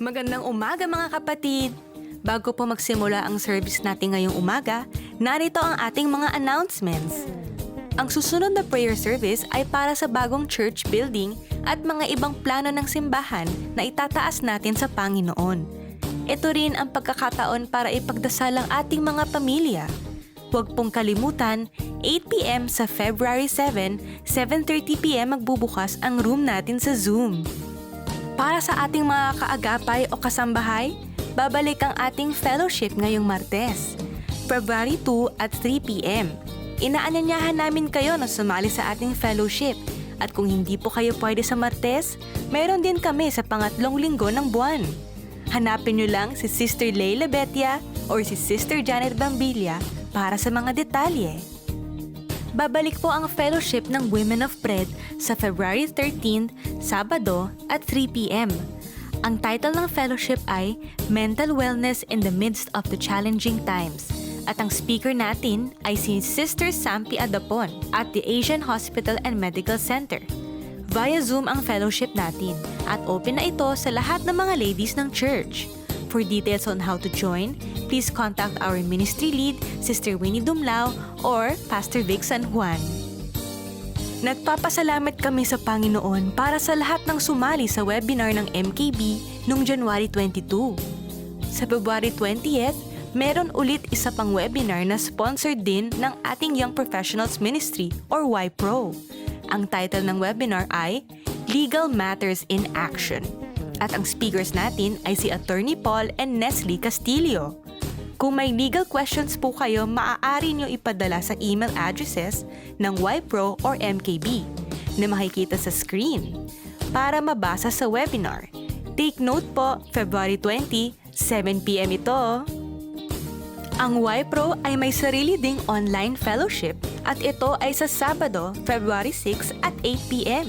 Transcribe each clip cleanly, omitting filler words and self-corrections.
Magandang umaga mga kapatid! Bago po magsimula ang service natin ngayong umaga, narito ang ating mga announcements. Ang susunod na prayer service ay para sa bagong church building at mga ibang plano ng simbahan na itataas natin sa Panginoon. Ito rin ang pagkakataon para ipagdasal ang ating mga pamilya. Huwag pong kalimutan, 8 p.m. sa February 7, 7:30 p.m. magbubukas ang room natin sa Zoom. Para sa ating mga kaagapay o kasambahay, babalik ang ating fellowship ngayong Martes, February 2 at 3 p.m. Inaanyayahan namin kayo na sumali sa ating fellowship at kung hindi po kayo pwede sa Martes, mayroon din kami sa pangatlong linggo ng buwan. Hanapin nyo lang si Sister Leila Betia or si Sister Janet Bambilla para sa mga detalye. Babalik po ang fellowship ng Women of Bread sa February 13, Sabado at 3 p.m. Ang title ng fellowship ay Mental Wellness in the Midst of the Challenging Times at ang speaker natin ay si Sister Sampi Adapon at the Asian Hospital and Medical Center. Via Zoom ang fellowship natin at open na ito sa lahat ng mga ladies ng church. For details on how to join, please contact our ministry lead, Sister Winnie Dumlao or Pastor Vic San Juan. Nagpapasalamat kami sa Panginoon para sa lahat ng sumali sa webinar ng MKB noong January 22. Sa February 20th, meron ulit isa pang webinar na sponsored din ng ating Young Professionals Ministry or YPro. Ang title ng webinar ay Legal Matters in Action. At ang speakers natin ay si Attorney Paul and Neslie Castillo. Kung may legal questions po kayo, maaari nyo ipadala sa email addresses ng YPro or MKB na makikita sa screen para mabasa sa webinar. Take note po, February 20, 7 p.m. ito. Ang YPro ay may sarili ding online fellowship at ito ay sa Sabado, February 6 at 8 p.m.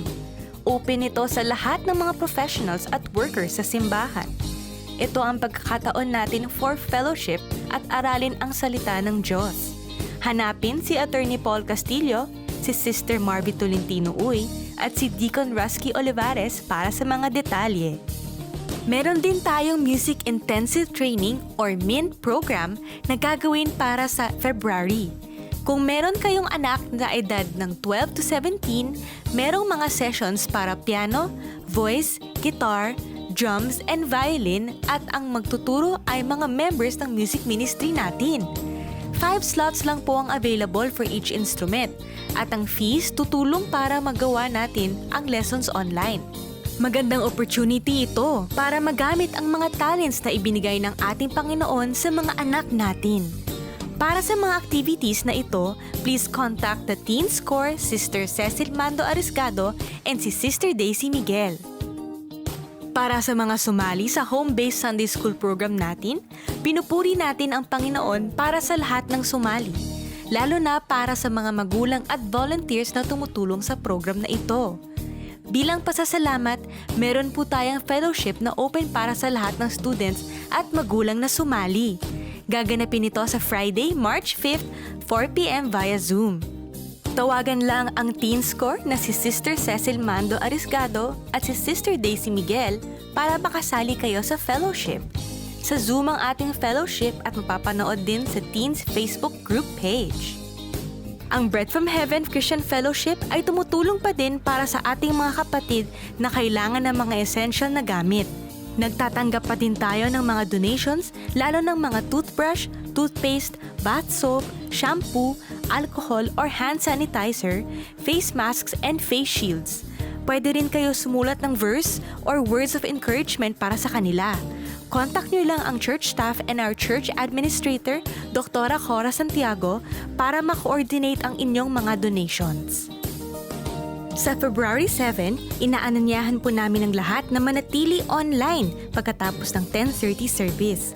Open ito sa lahat ng mga professionals at workers sa simbahan. Ito ang pagkakataon natin for fellowship at aralin ang salita ng Diyos. Hanapin si Attorney Paul Castillo, si Sister Marby Tolentino Uy, at si Deacon Rusky Olivares para sa mga detalye. Meron din tayong Music Intensive Training or MINT program na gagawin para sa February. Kung meron kayong anak na edad ng 12 to 17, merong mga sessions para piano, voice, guitar, drums, and violin at ang magtuturo ay mga members ng music ministry natin. 5 slots lang po ang available for each instrument at ang fees tutulong para magawa natin ang lessons online. Magandang opportunity ito para magamit ang mga talents na ibinigay ng ating Panginoon sa mga anak natin. Para sa mga activities na ito, please contact the Teens Corps, Sister Cecil Mando Ariscado, and si Sister Daisy Miguel. Para sa mga sumali sa home-based Sunday School program natin, pinupuri natin ang Panginoon para sa lahat ng sumali, lalo na para sa mga magulang at volunteers na tumutulong sa program na ito. Bilang pasasalamat, meron po tayong fellowship na open para sa lahat ng students at magulang na sumali. Gaganapin ito sa Friday, March 5th, 4 p.m. via Zoom. Tawagan lang ang Teens Corps na si Sister Cecil Mando Ariscado at si Sister Daisy Miguel para makasali kayo sa fellowship. Sa Zoom ang ating fellowship at mapapanood din sa Teens Facebook group page. Ang Bread from Heaven Christian Fellowship ay tumutulong pa din para sa ating mga kapatid na kailangan ng mga essential na gamit. Nagtatanggap pa din tayo ng mga donations, lalo ng mga toothbrush, toothpaste, bath soap, shampoo, alcohol or hand sanitizer, face masks, and face shields. Pwede rin kayo sumulat ng verse or words of encouragement para sa kanila. Contact nyo lang ang church staff and our church administrator, Dr. Cora Santiago, para ma-coordinate ang inyong mga donations. Sa February 7, inaanyayahan po namin ang lahat na manatili online pagkatapos ng 10:30 service.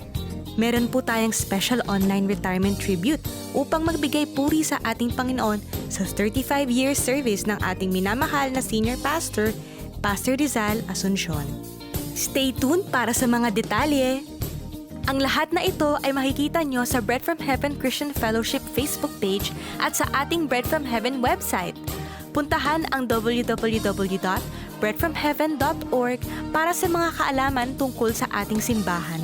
Meron po tayong special online retirement tribute upang magbigay puri sa ating Panginoon sa 35-year service ng ating minamahal na senior pastor, Pastor Rizal Asuncion. Stay tuned para sa mga detalye. Ang lahat na ito ay makikita nyo sa Bread from Heaven Christian Fellowship Facebook page at sa ating Bread from Heaven website. Puntahan ang www.breadfromheaven.com breadfromheaven.org para sa mga kaalaman tungkol sa ating simbahan.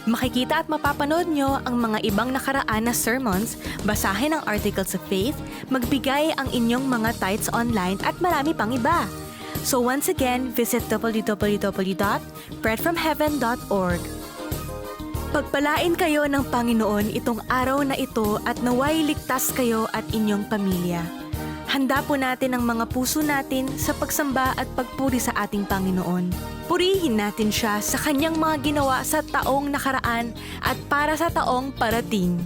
Makikita at mapapanood nyo ang mga ibang nakaraan na sermons, basahin ang articles of faith, magbigay ang inyong mga tithes online at marami pang iba. So once again, visit www.breadfromheaven.org. Pagpalain kayo ng Panginoon itong araw na ito at naway ligtas kayo at inyong pamilya. Handa po natin ang mga puso natin sa pagsamba at pagpuri sa ating Panginoon. Purihin natin siya sa kanyang mga ginawa sa taong nakaraan at para sa taong parating.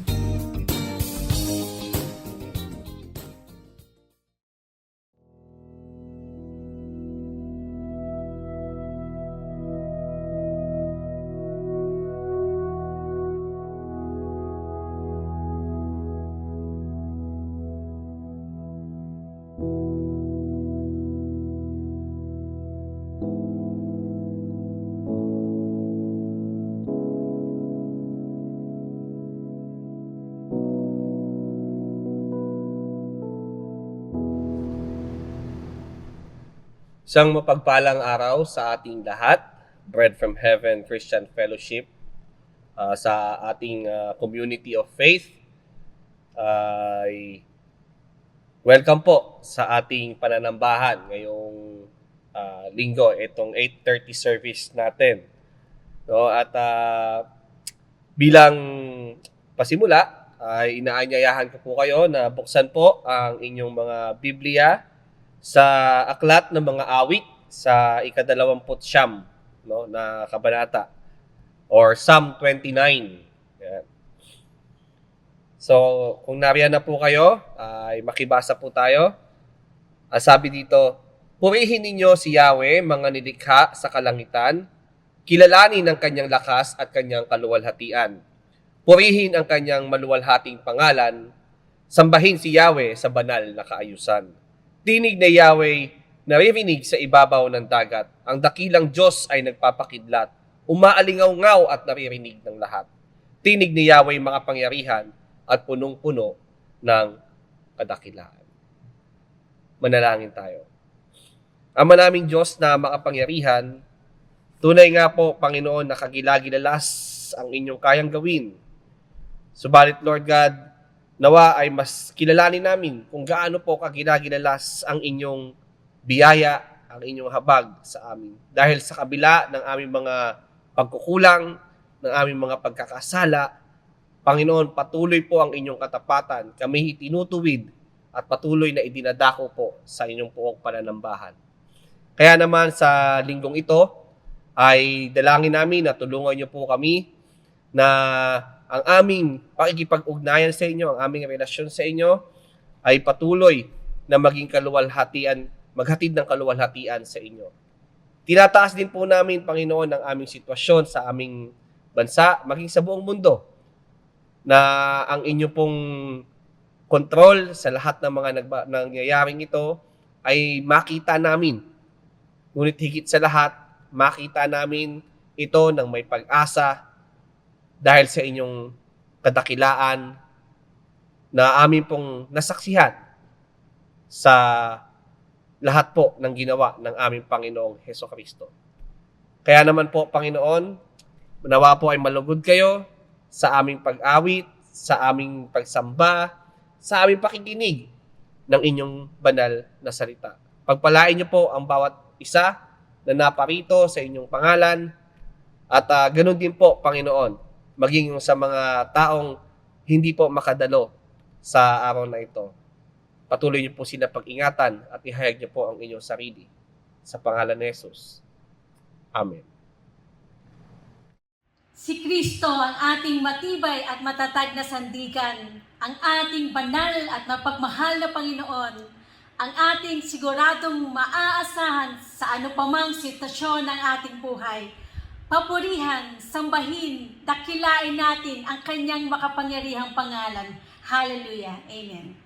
Isang mapagpalang araw sa ating lahat, Bread from Heaven Christian Fellowship, sa ating community of faith. Welcome po sa ating pananambahan ngayong linggo, itong 8:30 service natin. No? At bilang pasimula, ay inaanyayahan ko po kayo na buksan po ang inyong mga Biblia sa aklat ng mga awit sa ika-29 na kabanata or Psalm 29. Yan. So, kung nariyan na po kayo, ay makibasa po tayo. Sabi dito, purihin ninyo si Yahweh, mga nilikha sa kalangitan, kilalanin ang kanyang lakas at kanyang kaluwalhatian. Purihin ang kanyang maluwalhating pangalan, sambahin si Yahweh sa banal na kaayusan. Tinig na Yahweh, naririnig sa ibabaw ng dagat. Ang dakilang Diyos ay nagpapakidlat. Umaalingaw-ngaw at naririnig ng lahat. Tinig ni Yahweh mga pangyarihan at punong-puno ng kadakilaan. Manalangin tayo. Ama naming Diyos na makapangyarihan, tunay nga po, Panginoon, na kagilagilalas ang inyong kayang gawin. Subalit, Lord God, nawa ay mas kilalanin namin kung gaano po kagilagilalas ang inyong biyaya, ang inyong habag sa amin. Dahil sa kabila ng aming mga pagkukulang, ng aming mga pagkakasala, Panginoon, patuloy po ang inyong katapatan. Kami tinutuwid at patuloy na idinadako po sa inyong poong pananambahan. Kaya naman sa linggong ito, ay dalangin namin na tulungan niyo po kami na ang aming pakikipag-ugnayan sa inyo, ang aming relasyon sa inyo ay patuloy na maging kaluwalhatian, maghatid ng kaluwalhatian sa inyo. Tinataas din po namin, Panginoon, ang aming sitwasyon sa aming bansa, maging sa buong mundo, na ang inyo pong kontrol sa lahat ng mga nangyayaring ito ay makita namin. Ngunit higit sa lahat, makita namin ito ng may pag-asa dahil sa inyong kadakilaan na amin pong nasaksihan sa lahat po ng ginawa ng aming Panginoong Hesukristo. Kaya naman po, Panginoon, nawa po ay malugod kayo sa aming pag-awit, sa aming pagsamba, sa aming pakikinig ng inyong banal na salita. Pagpalain niyo po ang bawat isa na naparito sa inyong pangalan at ganun din po, Panginoon, maging sa mga taong hindi po makadalo sa araw na ito. Patuloy niyo po sila pag-ingatan at ihayag niyo po ang inyong sarili. Sa pangalan ni Jesus. Amen. Si Kristo ang ating matibay at matatag na sandigan, ang ating banal at mapagmahal na Panginoon, ang ating siguradong maaasahan sa anupamang sitwasyon ng ating buhay. Papurihan, sambahin, dakilain natin ang kanyang makapangyarihang pangalan. Hallelujah. Amen.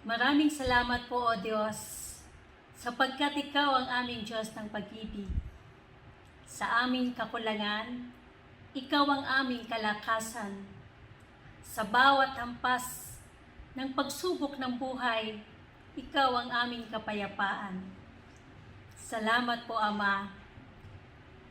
Maraming salamat po, O Diyos, sapagkat Ikaw ang aming Diyos ng pag-ibig. Sa aming kakulangan, Ikaw ang aming kalakasan. Sa bawat hampas ng pagsubok ng buhay, Ikaw ang aming kapayapaan. Salamat po, Ama.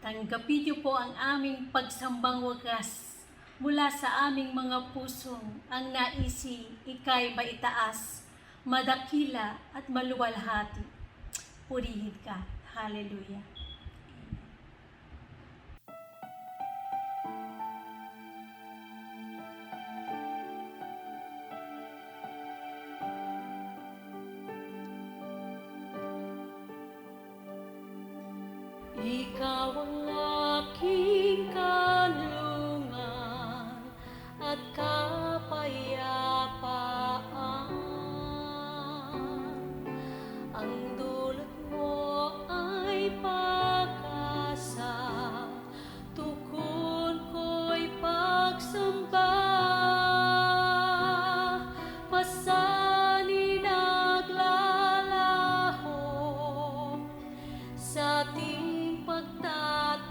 Tanggapin niyo po ang aming pagsambang wagas mula sa aming mga pusong ang naisi Ika'y maitaas, madakila at maluwalhati. Purihin ka. Hallelujah. Ikaw ang aking kanlungan at kapayapaan. Ang dulot mo ay pag-asa, tukon ko'y pagsamba. Pasanin naglalaho sa ating pagtatapos.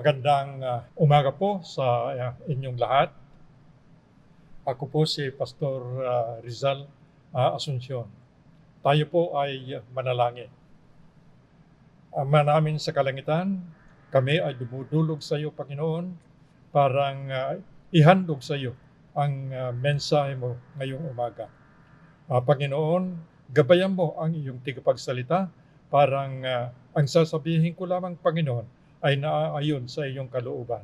Magandang umaga po sa inyong lahat. Ako po si Pastor Rizal Asuncion. Tayo po ay manalangin. Ama namin sa kalangitan, kami ay dumudulog sa iyo, Panginoon, parang ihandog sa iyo ang mensahe mo ngayong umaga. Panginoon, gabayan mo ang iyong tigapagsalita, parang ang sasabihin ko lamang, Panginoon, ay naaayon sa iyong kalooban.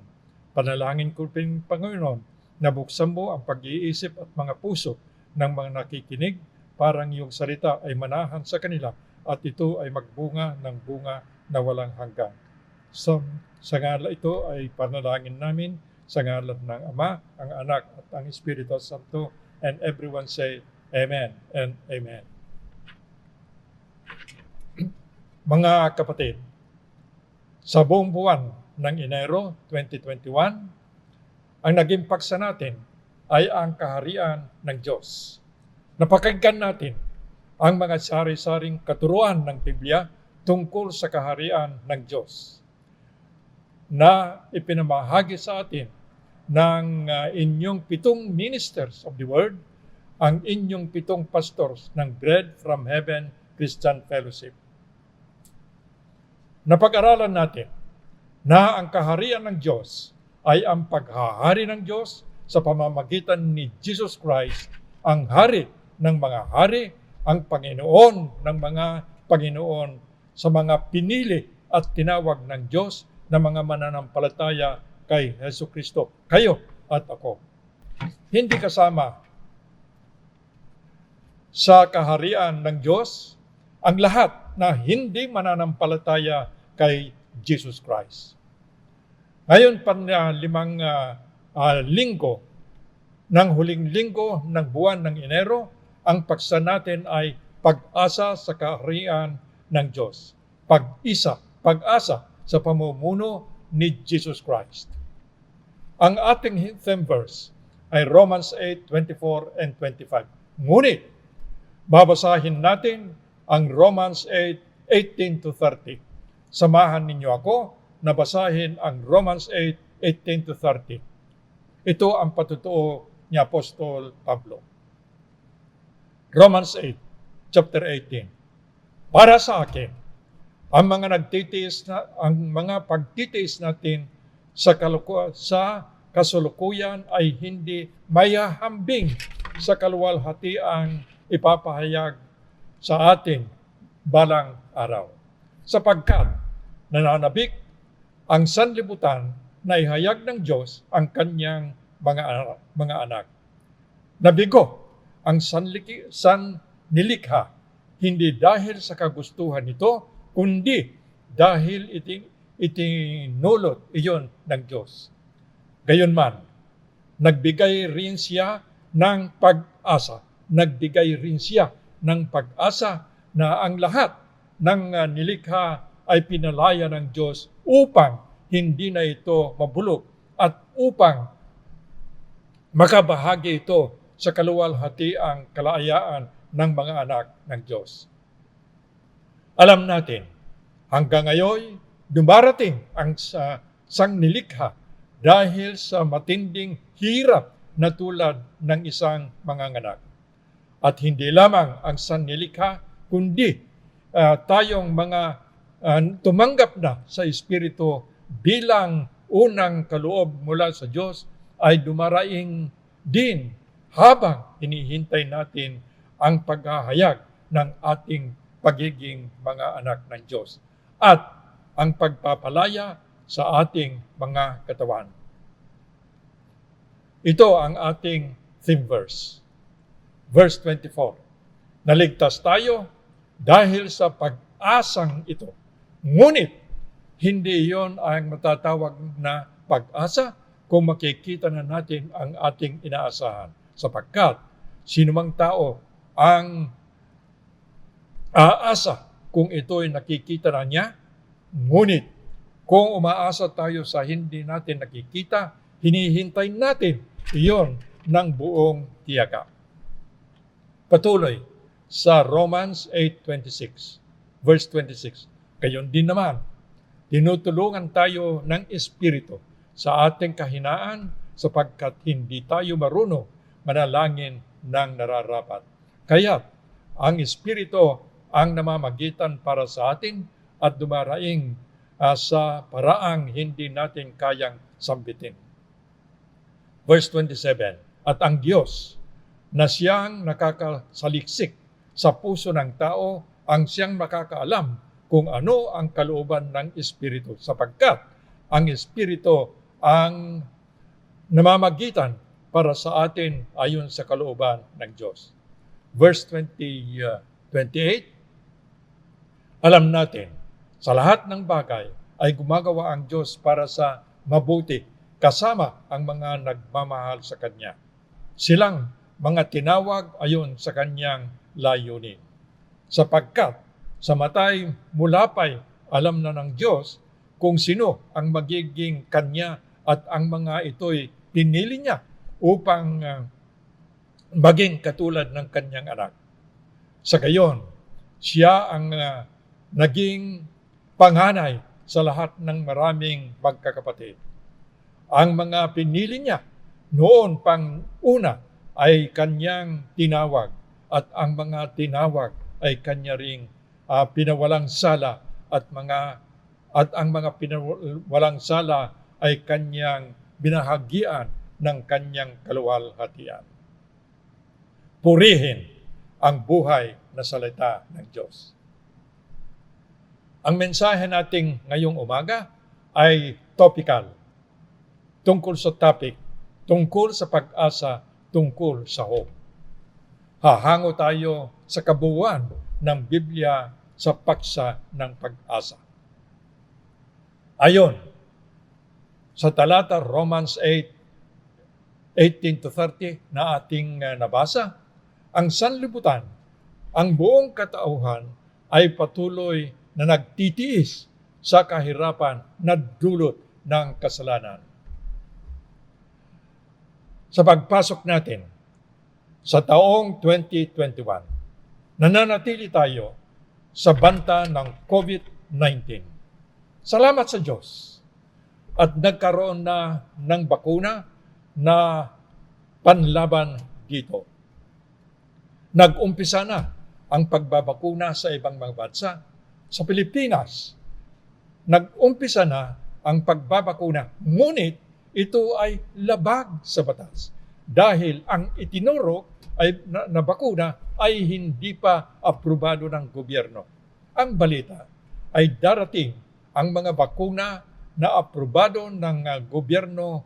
Panalangin ko din, Panginoon, na buksan mo ang pag-iisip at mga puso ng mga nakikinig, parang iyong salita ay manahan sa kanila at ito ay magbunga ng bunga na walang hanggan. Sa ngalan ito ay panalangin namin sa ngalan ng Ama, ang Anak at ang Espiritu Santo, and everyone say Amen and Amen. Mga kapatid, sa buong buwan ng Enero 2021, ang naging paksa natin ay ang kaharian ng Diyos. Napakinggan natin ang mga sari-saring katuruan ng Biblia tungkol sa kaharian ng Diyos na ipinamahagi sa atin ng inyong 7 ministers of the Word, ang inyong 7 pastors ng Bread from Heaven Christian Fellowship. Napag-aralan natin na ang kaharian ng Diyos ay ang paghahari ng Diyos sa pamamagitan ni Jesus Christ, ang hari ng mga hari, ang Panginoon ng mga Panginoon sa mga pinili at tinawag ng Diyos na mga mananampalataya kay Hesus Kristo, kayo at ako. Hindi kasama sa kaharian ng Diyos ang lahat na hindi mananampalataya kay Jesus Christ. Ngayon, 5 linggo ng huling linggo ng buwan ng Enero, ang paksa natin ay pag-asa sa kaharian ng Diyos. Pag-asa sa pamumuno ni Jesus Christ. Ang ating theme verse ay Romans 8:24 and 25. Ngunit, babasahin natin ang Romans 8:18 to 30. Samahan ninyo ako na basahin ang Romans 8:18 to 30. Ito ang patutuo ni Apostol Pablo. Romans 8, chapter 18. Para sa akin, ang mga pagtitiis natin sa kasalukuyan ay hindi mayahambing sa kaluwalhatiang ipapahayag sa atin balang araw. Sapagkat nananabik ang sanlibutan na ihayag ng Diyos ang kanyang mga anak. Nabigo ang sannilikha, hindi dahil sa kagustuhan nito, kundi dahil itinulot iyon ng Diyos. Gayunman, nagbigay rin siya ng pag-asa. Nagbigay rin siya ng pag-asa na ang lahat ng nilikha ay pinalaya ng Diyos upang hindi na ito mabulok at upang makabahagi ito sa kaluwalhatiang kalayaan ng mga anak ng Diyos. Alam natin, hanggang ngayon, dumarating ang sangnilikha dahil sa matinding hirap na tulad ng isang manganganak. At hindi lamang ang sangnilikha, kundi tayong mga tumanggap na sa Espiritu bilang unang kaloob mula sa Diyos ay dumaraing din habang hinihintay natin ang paghahayag ng ating pagiging mga anak ng Diyos at ang pagpapalaya sa ating mga katawan. Ito ang ating theme verse. Verse 24. Naligtas tayo dahil sa pag-asang ito. Ngunit, hindi iyon ang matatawag na pag-asa kung makikita na natin ang ating inaasahan. Sapagkat, sinumang tao ang aasa kung ito'y nakikita na niya. Ngunit, kung umaasa tayo sa hindi natin nakikita, hinihintay natin iyon ng buong tiyaga. Patuloy sa Romans 8:26, verse 26. Gayon din naman, tinutulungan tayo ng Espiritu sa ating kahinaan sapagkat hindi tayo marunong manalangin ng nararapat. Kaya ang Espiritu ang namamagitan para sa atin at dumaraing sa paraang hindi natin kayang sambitin. Verse 27, at ang Diyos na siyang nakakasaliksik sa puso ng tao ang siyang makakaalam kung ano ang kalooban ng Espiritu sapagkat ang Espiritu ang namamagitan para sa atin ayon sa kalooban ng Diyos. Verse 28, alam natin, sa lahat ng bagay ay gumagawa ang Diyos para sa mabuti kasama ang mga nagmamahal sa Kanya. Silang mga tinawag ayon sa Kanyang layunin. Sapagkat sa matay mulapay alam na ng Diyos kung sino ang magiging Kanya at ang mga ito'y pinili niya upang maging katulad ng Kanyang anak. Sa gayon, siya ang naging panganay sa lahat ng maraming magkakapatid. Ang mga pinili niya noon pang una ay Kanyang tinawag at ang mga tinawag ay Kanya ring pinawalang sala at ang mga pinawalang sala ay Kanyang binahagian ng Kanyang kaluwalhatian. Purihin ang buhay na salita ng Diyos. Ang mensahe nating ngayong umaga ay topical. Tungkol sa topic, tungkol sa pag-asa, tungkol sa hope. Hahango tayo sa kabuuan ng Biblia sa paksa ng pag-asa. Ayon, sa talata Romans 8:18-30 na ating nabasa, ang sanlibutan, ang buong katauhan ay patuloy na nagtitiis sa kahirapan na dulot ng kasalanan. Sa pagpasok natin sa taong 2021, nananatili tayo sa banta ng COVID-19. Salamat sa Diyos at nagkaroon na ng bakuna na panlaban dito. Nag-umpisa na ang pagbabakuna sa ibang mga bansa. Sa Pilipinas, nag-umpisa na ang pagbabakuna, ngunit ito ay labag sa batas dahil ang itinuro ay na bakuna ay hindi pa aprobado ng gobyerno. Ang balita ay darating ang mga bakuna na aprobado ng gobyerno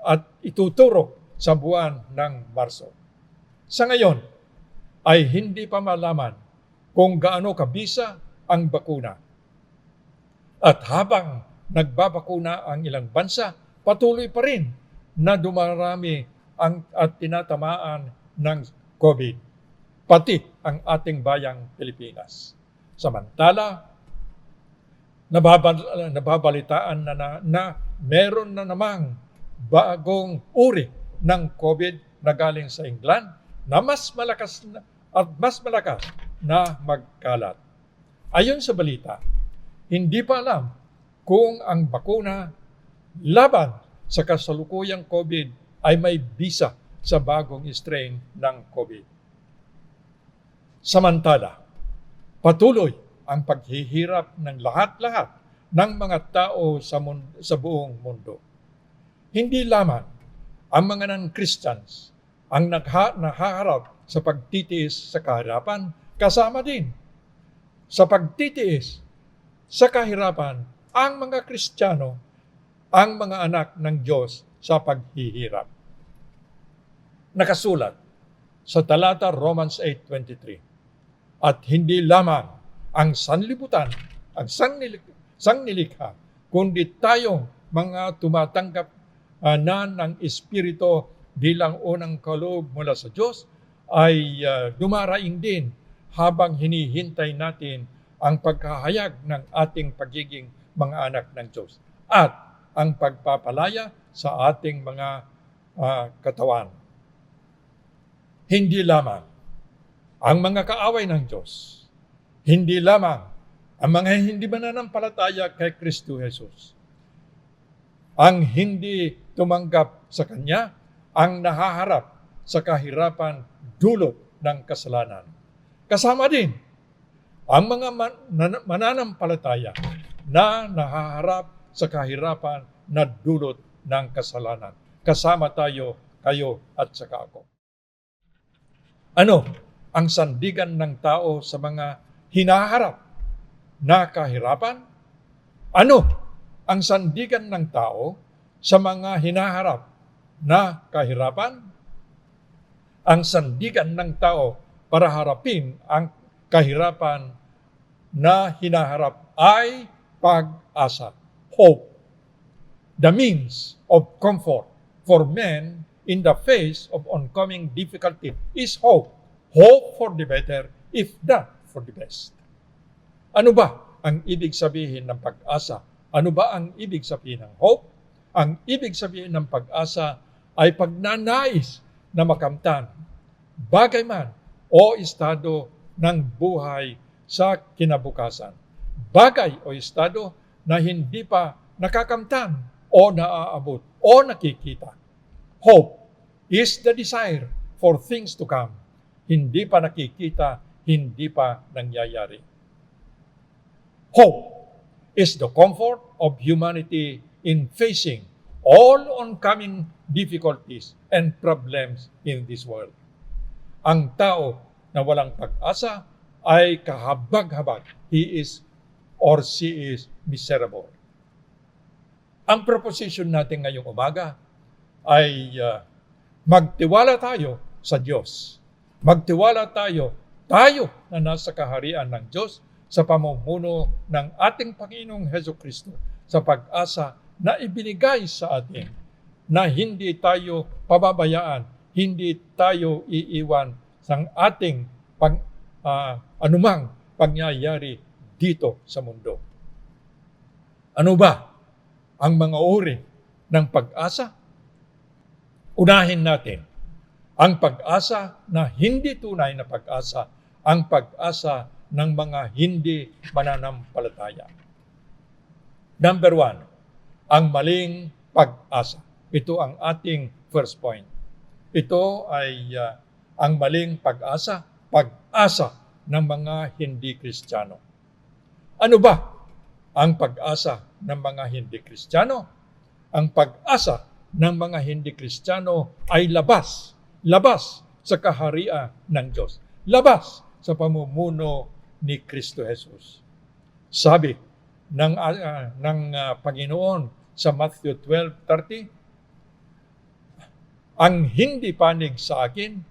at ituturo sa buwan ng Marso. Sa ngayon ay hindi pa malaman kung gaano kabisa ang bakuna. At habang nagbabakuna ang ilang bansa, patuloy pa rin na dumarami at tinatamaan ng COVID, pati ang ating bayang Pilipinas. Samantala, nababalitaan na meron na namang bagong uri ng COVID na galing sa England na mas malakas na magkalat. Ayon sa balita, hindi pa alam kung ang bakuna laban sa kasalukuyang COVID ay may bisa sa bagong strain ng COVID. Samantala, patuloy ang paghihirap ng lahat-lahat ng mga tao sa buong mundo. Hindi lamang ang mga non-Christians ang nahaharap sa pagtitiis sa kahirapan, kasama din sa pagtitiis sa kahirapan ang mga Kristiyano, ang mga anak ng Diyos sa paghihirap. Nakasulat sa talata Romans 8:23, at hindi lamang ang sanlibutan, ang sangnilikha, kundi tayong mga tumatanggap na ng Espiritu bilang unang kaloob mula sa Diyos ay dumaraing din habang hinihintay natin ang pagkahayag ng ating pagiging mga anak ng Diyos at ang pagpapalaya sa ating mga katawan. Hindi lamang ang mga kaaway ng Diyos, hindi lamang ang mga hindi mananampalataya kay Kristo Jesus, ang hindi tumanggap sa Kanya, ang nahaharap sa kahirapan dulot ng kasalanan. Kasama din ang mga mananampalataya na nahaharap sa kahirapan na dulot ng kasalanan. Kasama tayo, kayo at saka ako. Ano ang sandigan ng tao sa mga hinaharap na kahirapan? Ano ang sandigan ng tao sa mga hinaharap na kahirapan? Ang sandigan ng tao para harapin ang kahirapan na hinaharap ay pag-asa, hope. The means of comfort for men in the face of oncoming difficulty is hope. Hope for the better, if not for the best. Ano ba ang ibig sabihin ng pag-asa? Ano ba ang ibig sabihin ng hope? Ang ibig sabihin ng pag-asa ay pagnanais na makamtan, bagay man o estado ng buhay sa kinabukasan. Bagay o estado na hindi pa nakakamtan o naaabot o nakikita. Hope is the desire for things to come. Hindi pa nakikita, hindi pa nangyayari. Hope is the comfort of humanity in facing all oncoming difficulties and problems in this world. Ang tao na walang pag-asa ay kahabag-habag. He is or she is miserable. Ang proposition natin ngayong umaga ay magtiwala tayo sa Diyos. Magtiwala tayo na nasa kaharian ng Diyos sa pamumuno ng ating Panginoong Hesukristo sa pag-asa na ibinigay sa atin na hindi tayo pababayaan, hindi tayo iiwan sa ating anumang pangyayari dito sa mundo. Ano ba ang mga uri ng pag-asa? Unahin natin ang pag-asa na hindi tunay na pag-asa, ang pag-asa ng mga hindi mananampalataya. Number 1, ang maling pag-asa. Ito ang ating first point. Ito ay ang maling pag-asa, pag-asa ng mga hindi Kristiyano. Ano ba ang pag-asa ng mga hindi Kristiyano? Ang pag-asa ng mga hindi Kristiyano ay labas sa kaharian ng Diyos. Labas sa pamumuno ni Kristo Jesus. Sabi ng Panginoon sa Matthew 12:30, ang hindi panig sa akin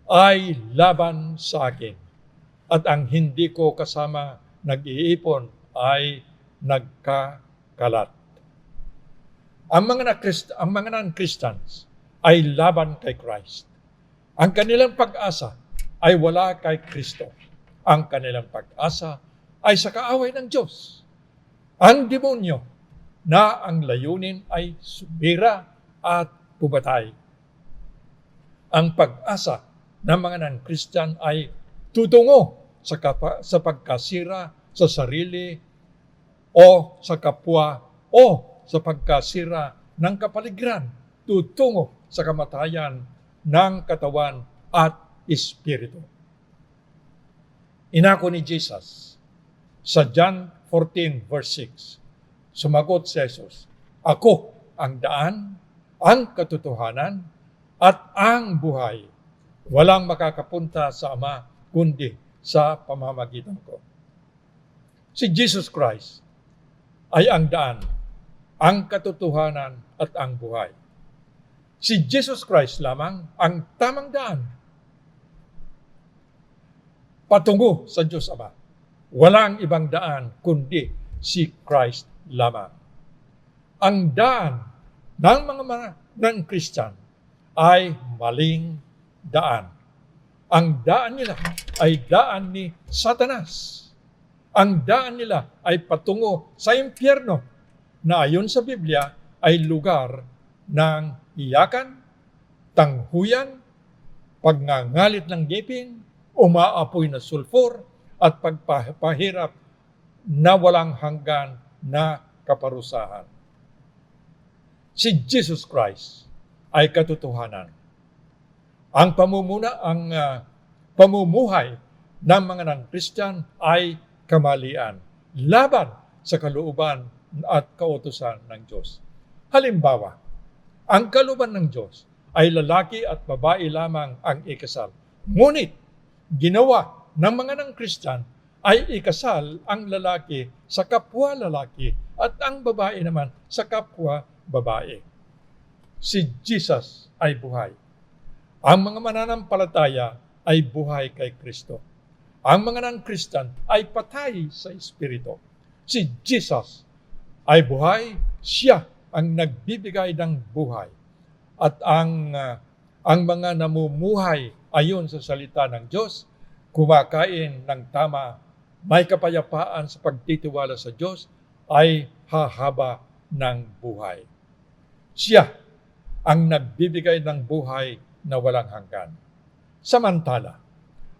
ay laban sa akin, at ang hindi ko kasama nag-iipon ay nagkakalat. Ang mga non-Christians ay laban kay Christ. Ang kanilang pag-asa ay wala kay Kristo. Ang kanilang pag-asa ay sa kaaway ng Diyos. Ang demonyo na ang layunin ay sumira at pumatay. Ang pag-asa ng mga non-Christian ay tutungo sa pagkasira sa sarili o sa kapwa o sa pagkasira ng kapaligiran, tutungo sa kamatayan ng katawan at espiritu. Inako ni Jesus sa John 14 verse 6. Sumagot si Jesus, ako ang daan, ang katotohanan, at ang buhay. Walang makakapunta sa Ama kundi sa pamamagitan ko. Si Jesus Christ ay ang daan, ang katotohanan, at ang buhay. Si Jesus Christ lamang ang tamang daan patungo sa Diyos Ama. Walang ibang daan kundi si Christ lamang. Ang daan ng mga non-Christian ay maling daan. Ang daan nila ay daan ni Satanas. Ang daan nila ay patungo sa impyerno na ayon sa Biblia ay lugar ng iyakan, tanghuyan, pagngangalit ng ngipin, umaapoy na sulfur, at pagpahirap na walang hanggan na kaparusahan. Si Jesus Christ ay katotohanan. Ang pamumuhay ng mga non-Christian ay kamalian laban sa kalooban at kautusan ng Diyos. Halimbawa, ang kalooban ng Diyos ay lalaki at babae lamang ang ikasal. Ngunit, ginawa ng mga non-Christian ay ikasal ang lalaki sa kapwa lalaki at ang babae naman sa kapwa babae. Si Jesus ay buhay. Ang mga mananampalataya ay buhay kay Kristo. Ang mga non-Christian ay patay sa Espiritu. Si Jesus ay buhay, siya ang nagbibigay ng buhay. At ang mga namumuhay ayon sa salita ng Diyos, kumakain ng tama, may kapayapaan sa pagtitiwala sa Diyos, ay hahaba ng buhay. Siya ang nagbibigay ng buhay na walang hanggan. Samantala,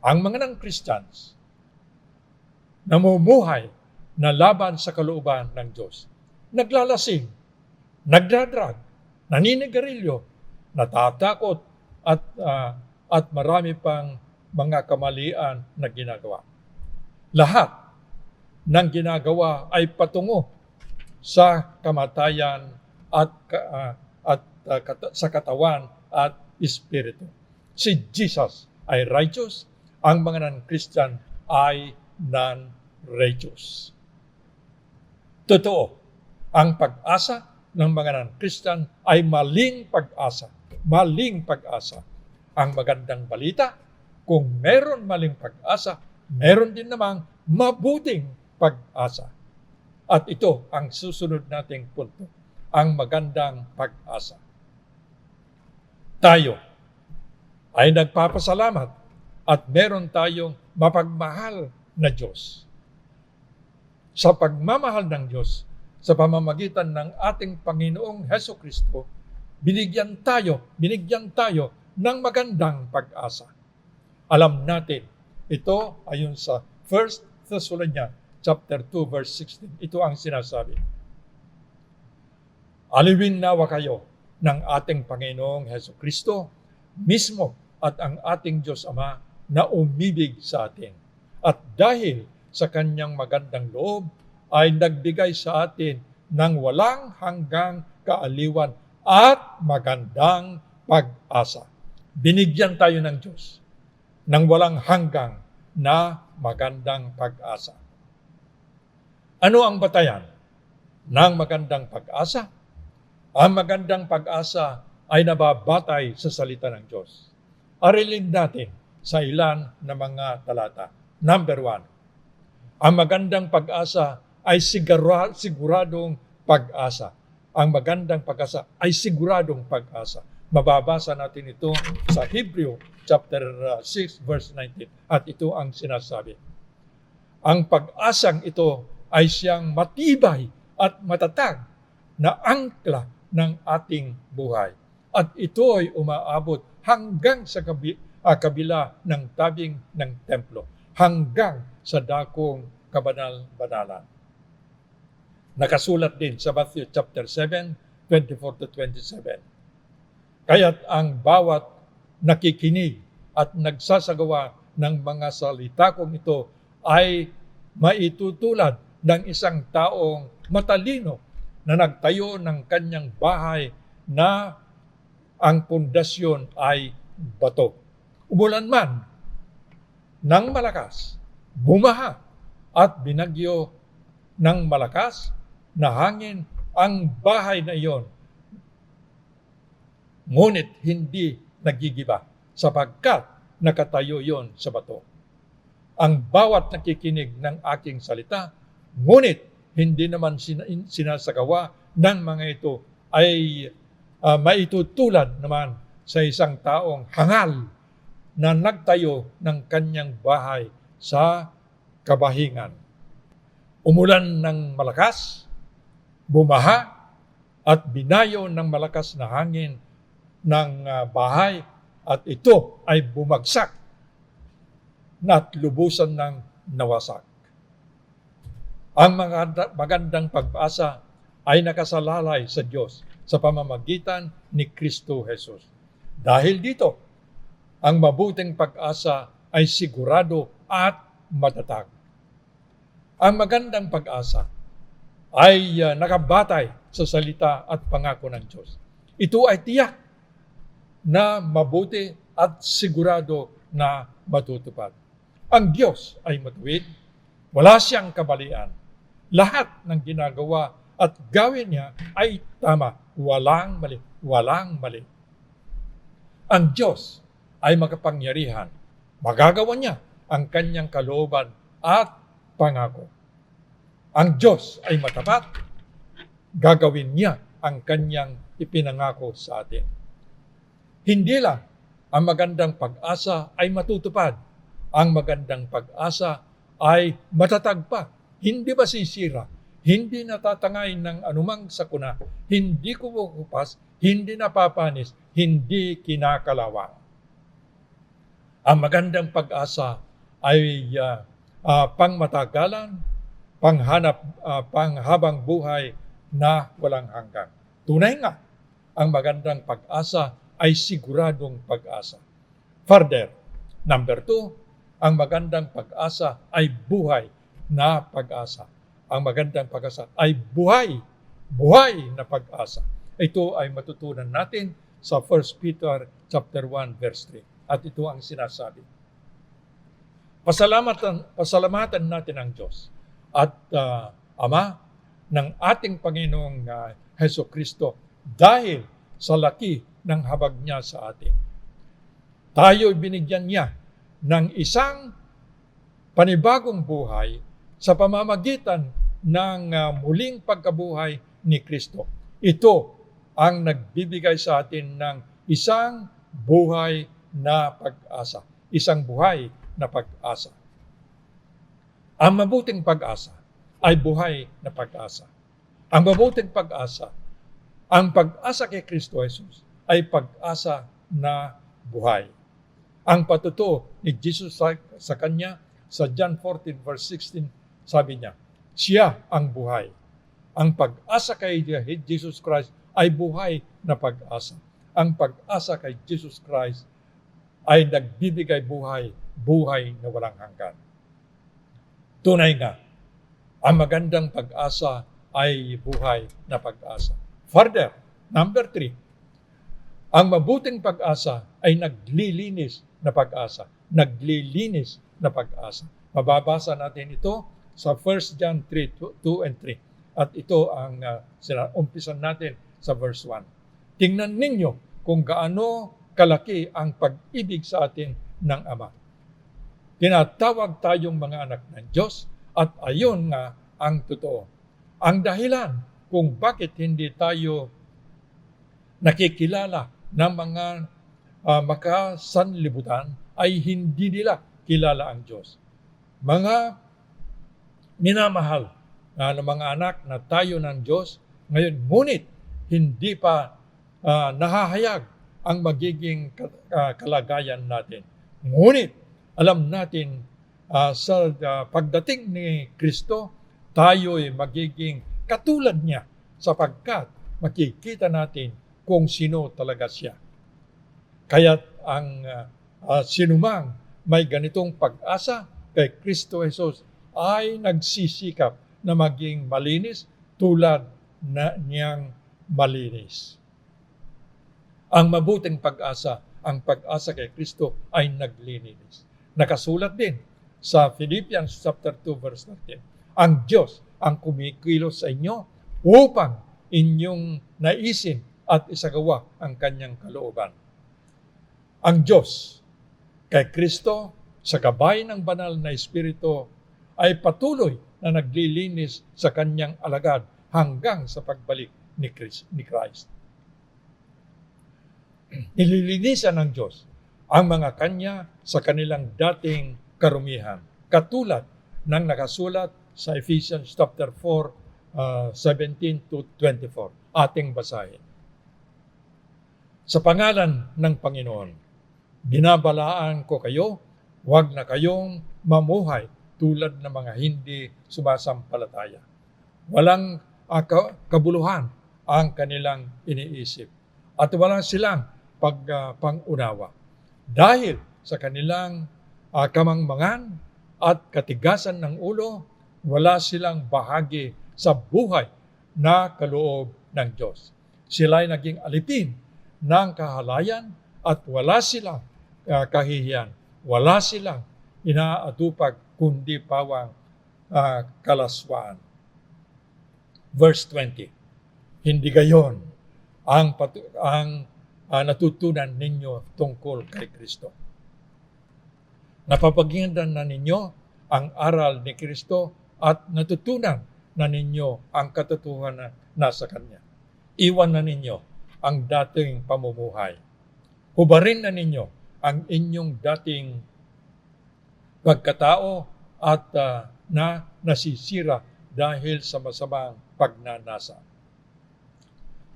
ang mga non-Christians namumuhay na laban sa kalooban ng Diyos. Naglalasing, nagdadrag, naninigarilyo, natatakot at marami pang mga kamalian na ginagawa. Lahat ng ginagawa ay patungo sa kamatayan at sa katawan at espiritu. Si Jesus ay righteous, ang mga non-Christian ay non-righteous. Totoo, ang pag-asa ng mga non-Christian ay maling pag-asa. Maling pag-asa. Ang magandang balita, kung meron maling pag-asa, meron din namang mabuting pag-asa. At ito ang susunod nating punto, ang magandang pag-asa. Tayo ay nagpapasalamat at meron tayong mapagmahal na Diyos. Sa pagmamahal ng Diyos, sa pamamagitan ng ating Panginoong Hesukristo, binigyan tayo ng magandang pag-asa. Alam natin, ito ayon sa 1 Thessalonians chapter 2 verse 16. Ito ang sinasabi. Aliwin nawa kayo ng ating Panginoong Hesukristo mismo at ang ating Diyos Ama na umibig sa atin. At dahil sa kanyang magandang loob ay nagbigay sa atin ng walang hanggang kaaliwan at magandang pag-asa. Binigyan tayo ng Diyos ng walang hanggang na magandang pag-asa. Ano ang batayan ng magandang pag-asa? Ang magandang pag-asa ay nababatay sa salita ng Diyos. Arilin natin sa ilan na mga talata. Number 1, ang magandang pag-asa ay siguradong pag-asa. Ang magandang pag-asa ay siguradong pag-asa. Mababasa natin ito sa Hebrew chapter 6 verse 19 at ito ang sinasabi. Ang pag-asang ito ay siyang matibay at matatag na angkla ng ating buhay. At ito ay umaabot hanggang sa kabila ng tabing ng templo, hanggang sa dakong kabanal-banalan. Nakasulat din sa Matthew chapter 7, 24 to 27. Kaya't ang bawat nakikinig at nagsasagawa ng mga salita kong ito ay maitutulad ng isang taong matalino na nagtayo ng kanyang bahay na ang pundasyon ay bato. Umulan man ng malakas, bumaha at binagyo ng malakas na hangin ang bahay na iyon. Ngunit hindi nagigiba sapagkat nakatayo yon sa bato. Ang bawat nakikinig ng aking salita, ngunit hindi naman sinasagawa ng mga ito ay maitutulad naman sa isang taong hangal na nagtayo ng kanyang bahay sa kabahingan. Umulan ng malakas, bumaha, at binayo ng malakas na hangin ng bahay at ito ay bumagsak at lubusan ng nawasak. Ang magandang pag-asa ay nakasalalay sa Diyos sa pamamagitan ni Kristo Jesus. Dahil dito, ang mabuting pag-asa ay sigurado at matatag. Ang magandang pag-asa ay nakabatay sa salita at pangako ng Diyos. Ito ay tiyak na mabuti at sigurado na matutupad. Ang Diyos ay matuwid, wala siyang kamalian. Lahat ng ginagawa at gawin niya ay tama, walang mali, walang mali. Ang Diyos ay makapangyarihan. Magagawa niya ang kanyang kalooban at pangako. Ang Diyos ay matapat. Gagawin niya ang kanyang ipinangako sa atin. Hindi lang ang magandang pag-asa ay matutupad. Ang magandang pag-asa ay matatag pa. Hindi masisira. Hindi natatangay ng anumang sakuna. Hindi kumukupas. Hindi napapanis. Hindi kinakalawang. Ang magandang pag-asa ay pangmatagalan, panghabang buhay na walang hanggan. Tunay nga, ang magandang pag-asa ay siguradong pag-asa. Further, number 2, ang magandang pag-asa ay buhay na pag-asa. Ang magandang pag-asa ay buhay na pag-asa. Ito ay matutunan natin sa 1 Peter chapter 1 verse 3. At ito ang sinasabi. Pasalamatan natin ang Diyos at Ama ng ating Panginoong Heso Kristo dahil sa laki ng habag niya sa atin. Tayo binigyan niya ng isang panibagong buhay sa pamamagitan ng muling pagkabuhay ni Kristo. Ito ang nagbibigay sa atin ng isang buhay na pag-asa. Isang buhay na pag-asa. Ang mabuting pag-asa ay buhay na pag-asa. Ang mabuting pag-asa, ang pag-asa kay Kristo Jesus ay pag-asa na buhay. Ang patutuo ni Jesus sa kanya sa John 14 verse 16, sabi niya, siya ang buhay. Ang pag-asa kay Jesus Christ ay buhay na pag-asa. Ang pag-asa kay Jesus Christ ay nagbibigay buhay na walang hanggan. Tunay nga, ang magandang pag-asa ay buhay na pag-asa. Further, number 3, ang mabuting pag-asa ay naglilinis na pag-asa. Naglilinis na pag-asa. Mababasa natin ito sa 1 John 3, 2 and 3. At ito ang umpisan natin sa verse 1. Tingnan ninyo kung gaano kalaki ang pag-ibig sa atin ng Ama. Tinatawag tayong mga anak ng Diyos at ayon nga ang totoo. Ang dahilan kung bakit hindi tayo nakikilala ng mga makasanlibutan ay hindi nila kilala ang Diyos. Mga minamahal na mga anak na tayo ng Diyos, ngayon ngunit hindi pa nahahayag ang magiging kalagayan natin. Ngunit alam natin sa pagdating ni Kristo, tayo ay magiging katulad niya sapagkat makikita natin kung sino talaga siya. Kaya't ang sinumang may ganitong pag-asa kay Kristo Jesus ay nagsisikap na maging malinis tulad na niyang malinis. Ang mabuting pag-asa, ang pag-asa kay Kristo ay naglilinis. Nakasulat din sa Philippians chapter 2 verse 13. Ang Diyos ang kumikilos sa inyo upang inyong naisin at isagawa ang kanyang kalooban. Ang Diyos kay Kristo sa gabay ng banal na Espiritu ay patuloy na naglilinis sa kanyang alagad hanggang sa pagbalik ni Christ. Nililinisan ng Diyos ang mga kanya sa kanilang dating karumihan. Katulad ng nakasulat sa Ephesians chapter 4, 17 to 24. Ating basahin. Sa pangalan ng Panginoon, binabalaan ko kayo, huwag na kayong mamuhay tulad ng mga hindi sumasampalataya. Walang kabuluhan ang kanilang iniisip at wala silang pangunawa. Dahil sa kanilang kamangmangan at katigasan ng ulo, wala silang bahagi sa buhay na kaloob ng Diyos. Sila ay naging alipin ng kahalayan at wala silang kahihiyan. Wala silang inaatupag kundi pawang kalaswaan. Verse 20, hindi gayon ang natutunan ninyo tungkol kay Kristo. Napapaghindan na ninyo ang aral ni Kristo at natutunan na ninyo ang katotohanan na nasa Kanya. Iwan na ninyo ang dating pamumuhay. Hubarin na ninyo ang inyong dating pagkatao at na nasisira dahil sa masamang pagnanasa.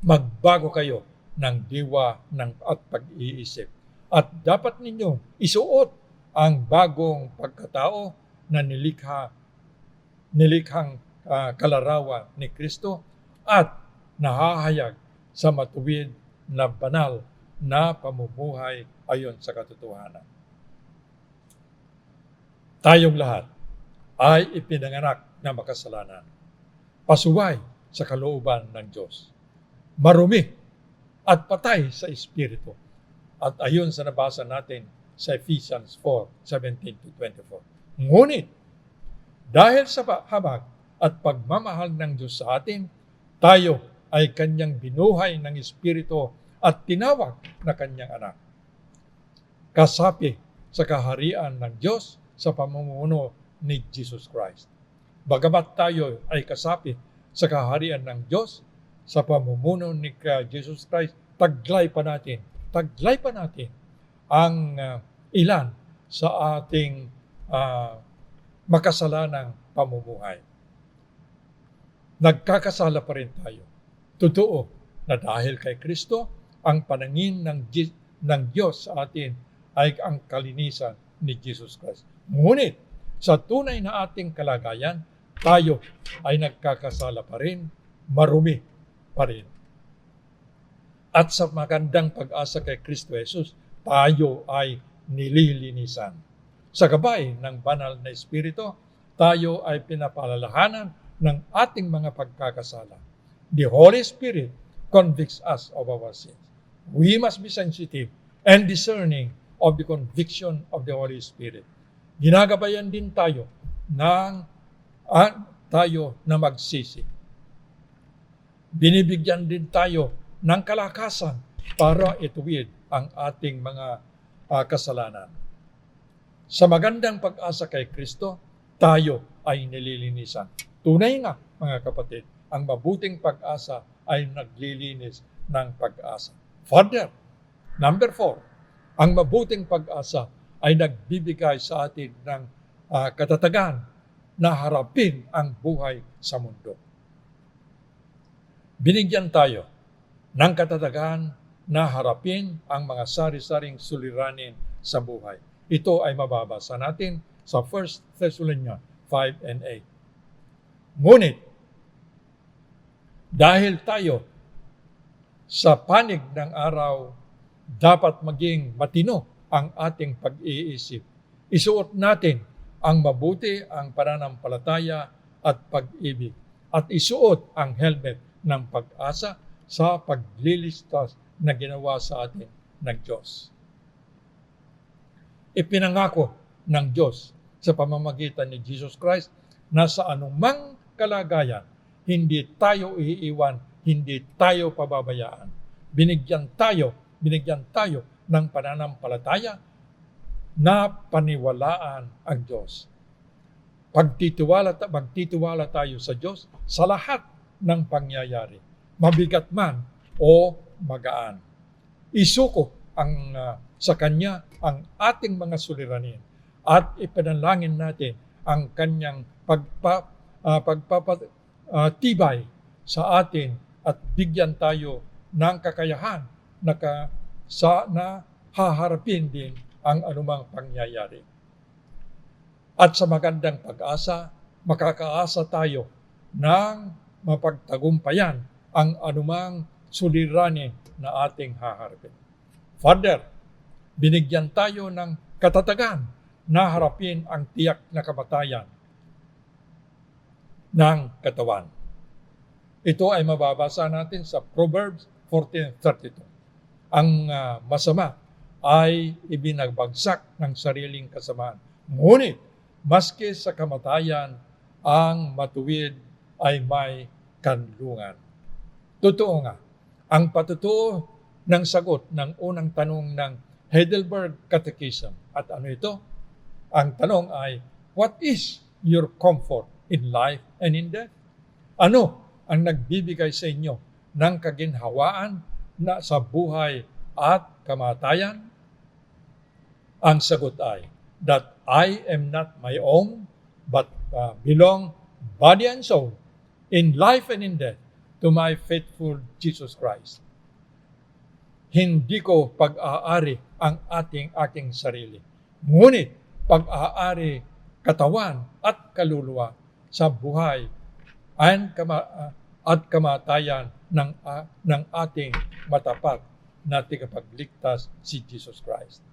Magbago kayo ng diwa at pag-iisip. At dapat ninyong isuot ang bagong pagkatao na nilikhang kalarawan ni Kristo at nahahayag sa matuwid na banal na pamumuhay ayon sa katotohanan. Tayong lahat ay ipinanganak na makasalanan, pasuway sa kalooban ng Diyos, marumi at patay sa Espiritu. At ayon sa nabasa natin sa Ephesians 4:17-24. Ngunit, dahil sa habag at pagmamahal ng Diyos sa atin, tayo ay Kanyang binuhay ng Espiritu at tinawag na Kanyang anak. Kasapi sa kaharian ng Diyos sa pamumuno ni Jesus Christ. Bagamat tayo ay kasapi sa kaharian ng Diyos sa pamumuno ni Jesus Christ, taglay pa natin ang ilan sa ating makasalanang pamumuhay. Nagkakasala pa rin tayo. Totoo na dahil kay Kristo, ang panangin ng Diyos sa atin ay ang kalinisan ni Jesus Christ. Ngunit, sa tunay na ating kalagayan, tayo ay nagkakasala pa rin, marumi pa rin. At sa magandang pag-asa kay Kristo Jesus, tayo ay nililinisan. Sa gabay ng banal na Espiritu, tayo ay pinapalalahanan ng ating mga pagkakasala. The Holy Spirit convicts us of our sins. We must be sensitive and discerning of the conviction of the Holy Spirit. Ginagabayan din tayo na magsisi. Binibigyan din tayo ng kalakasan para ituwid ang ating mga kasalanan. Sa magandang pag-asa kay Kristo, tayo ay nililinisan. Tunay nga, mga kapatid, ang mabuting pag-asa ay naglilinis ng pag-asa. Further, number 4, ang mabuting pag-asa ay nagbibigay sa atin ng katatagan na harapin ang buhay sa mundo. Binigyan tayo ng katatagan na harapin ang mga sari-saring suliranin sa buhay. Ito ay mababasa natin sa 1 Thessalonians 5:8. Ngunit, dahil tayo sa panig ng araw, dapat maging matino ang ating pag-iisip. Isuot natin ang mabuti, ang pananampalataya at pag-ibig. At isuot ang helmet ng pag-asa sa paglilistas na ginawa sa atin ng Diyos. Ipinangako ng Diyos sa pamamagitan ni Jesus Christ na sa anumang kalagayan, hindi tayo iiwan, hindi tayo pababayaan. Binigyan tayo ng pananampalataya na paniwalaan ang Diyos. Magtitiwala tayo sa Diyos sa lahat ng pangyayari, mabigat man o magaan. Isuko sa Kanya ang ating mga suliranin at ipanalangin natin ang Kanyang pagpapatibay sa atin at bigyan tayo ng kakayahan na haharapin din ang anumang pangyayari. At sa magandang pag-asa, makakaasa tayo ng mapagtagumpayan ang anumang suliranin na ating haharapin. Further, binigyan tayo ng katatagan na harapin ang tiyak na kamatayan ng katawan. Ito ay mababasa natin sa Proverbs 14:32. Ang masama ay ibinagbagsak ng sariling kasamaan. Ngunit, maski sa kamatayan, ang matuwid ay may kanlungan. Totoo nga, ang patutuo ng sagot ng unang tanong ng Heidelberg Catechism. At ano ito? Ang tanong ay, what is your comfort in life and in death? Ano ang nagbibigay sa inyo ng kaginhawaan na sa buhay at kamatayan? Ang sagot ay, that I am not my own, but belong body and soul, in life and in death, to my faithful Jesus Christ. Hindi ko pag-aari ang aking sarili. Ngunit pag-aari katawan at kaluluwa sa buhay at kamatayan ng ating matapat na tagapagligtas si Jesus Christ.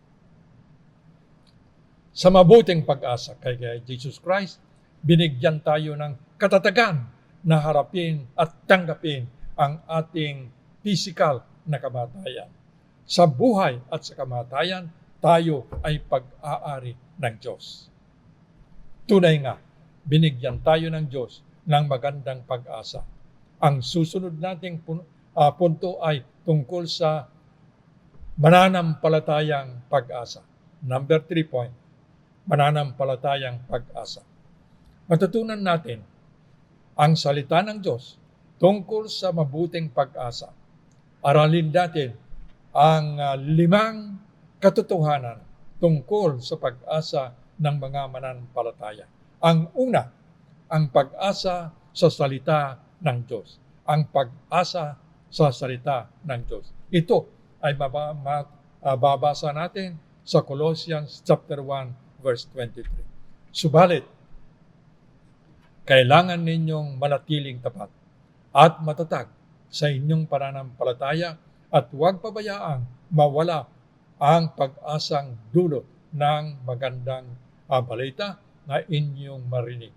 Sa mabuting pag-asa kay Jesus Christ, binigyan tayo ng katatagan na harapin at tanggapin ang ating physical na kamatayan. Sa buhay at sa kamatayan, tayo ay pag-aari ng Diyos. Tunay nga, binigyan tayo ng Diyos ng magandang pag-asa. Ang susunod nating punto ay tungkol sa mananampalatayang pag-asa. Number 3 point, mananampalatayang pag-asa. Matutunan natin ang salita ng Diyos tungkol sa mabuting pag-asa. Aralin natin ang 5 katotohanan tungkol sa pag-asa ng mga mananampalataya. Ang una, ang pag-asa sa salita ng Diyos. Ang pag-asa sa salita ng Diyos. Ito ay babasa natin sa Colossians chapter 1 verse 23. Subalit, kailangan ninyong manatiling tapat at matatag sa inyong pananampalataya at huwag pabayaang mawala ang pag-asang dulot ng magandang balita na inyong marinig.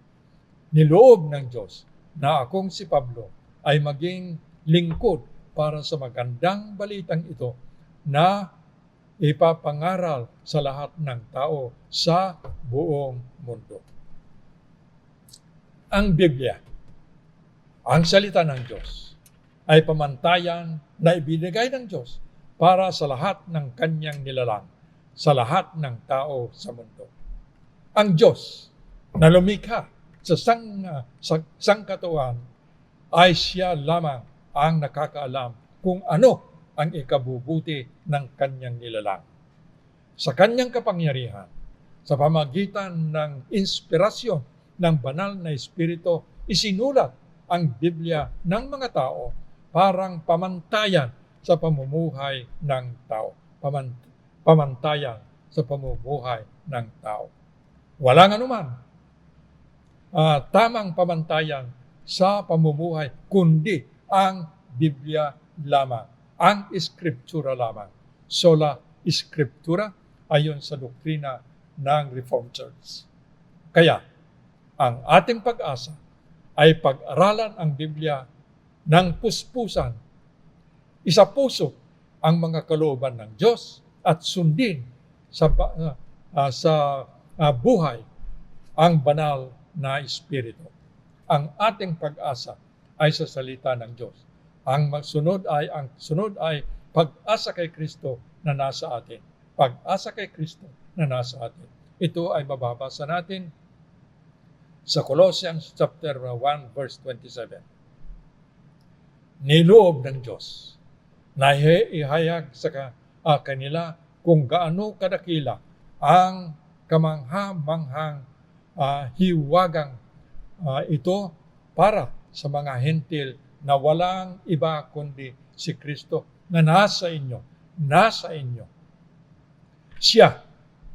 Niloob ng Diyos na akong si Pablo ay maging lingkod para sa magandang balitang ito na ipapangaral sa lahat ng tao sa buong mundo. Ang Biblia, ang salita ng Diyos, ay pamantayan na ibinigay ng Diyos para sa lahat ng kanyang nilalang, sa lahat ng tao sa mundo. Ang Diyos na lumikha sa sangkatuan ay siya lamang ang nakakaalam kung ano ang ikabubuti ng kanyang nilalang. Sa kanyang kapangyarihan, sa pamagitan ng inspirasyon ng banal na Espiritu, isinulat ang Biblia ng mga tao parang pamantayan sa pamumuhay ng tao. Pamantayan sa pamumuhay ng tao. Walang anuman tamang pamantayan sa pamumuhay, kundi ang Biblia lamang, ang Eskriptura lamang. Sola Scriptura ayon sa doktrina ng Reformed Church. Kaya, ang ating pag-asa ay pag-aralan ang Biblia ng puspusan. Isapuso ang mga kalooban ng Diyos at sundin sa buhay ang banal na Espiritu. Ang ating pag-asa ay sa salita ng Diyos. Ang sunod ay pag-asa kay Kristo na nasa atin. Pag-asa kay Kristo na nasa atin. Ito ay mababasa natin sa Colossians chapter 1 verse 27. Niloob ng Diyos na ihayag sa kanila kung gaano kadakila ang kamangha-manghang hiwagang ito para sa mga hentil na walang iba kundi si Kristo na nasa inyo. Siya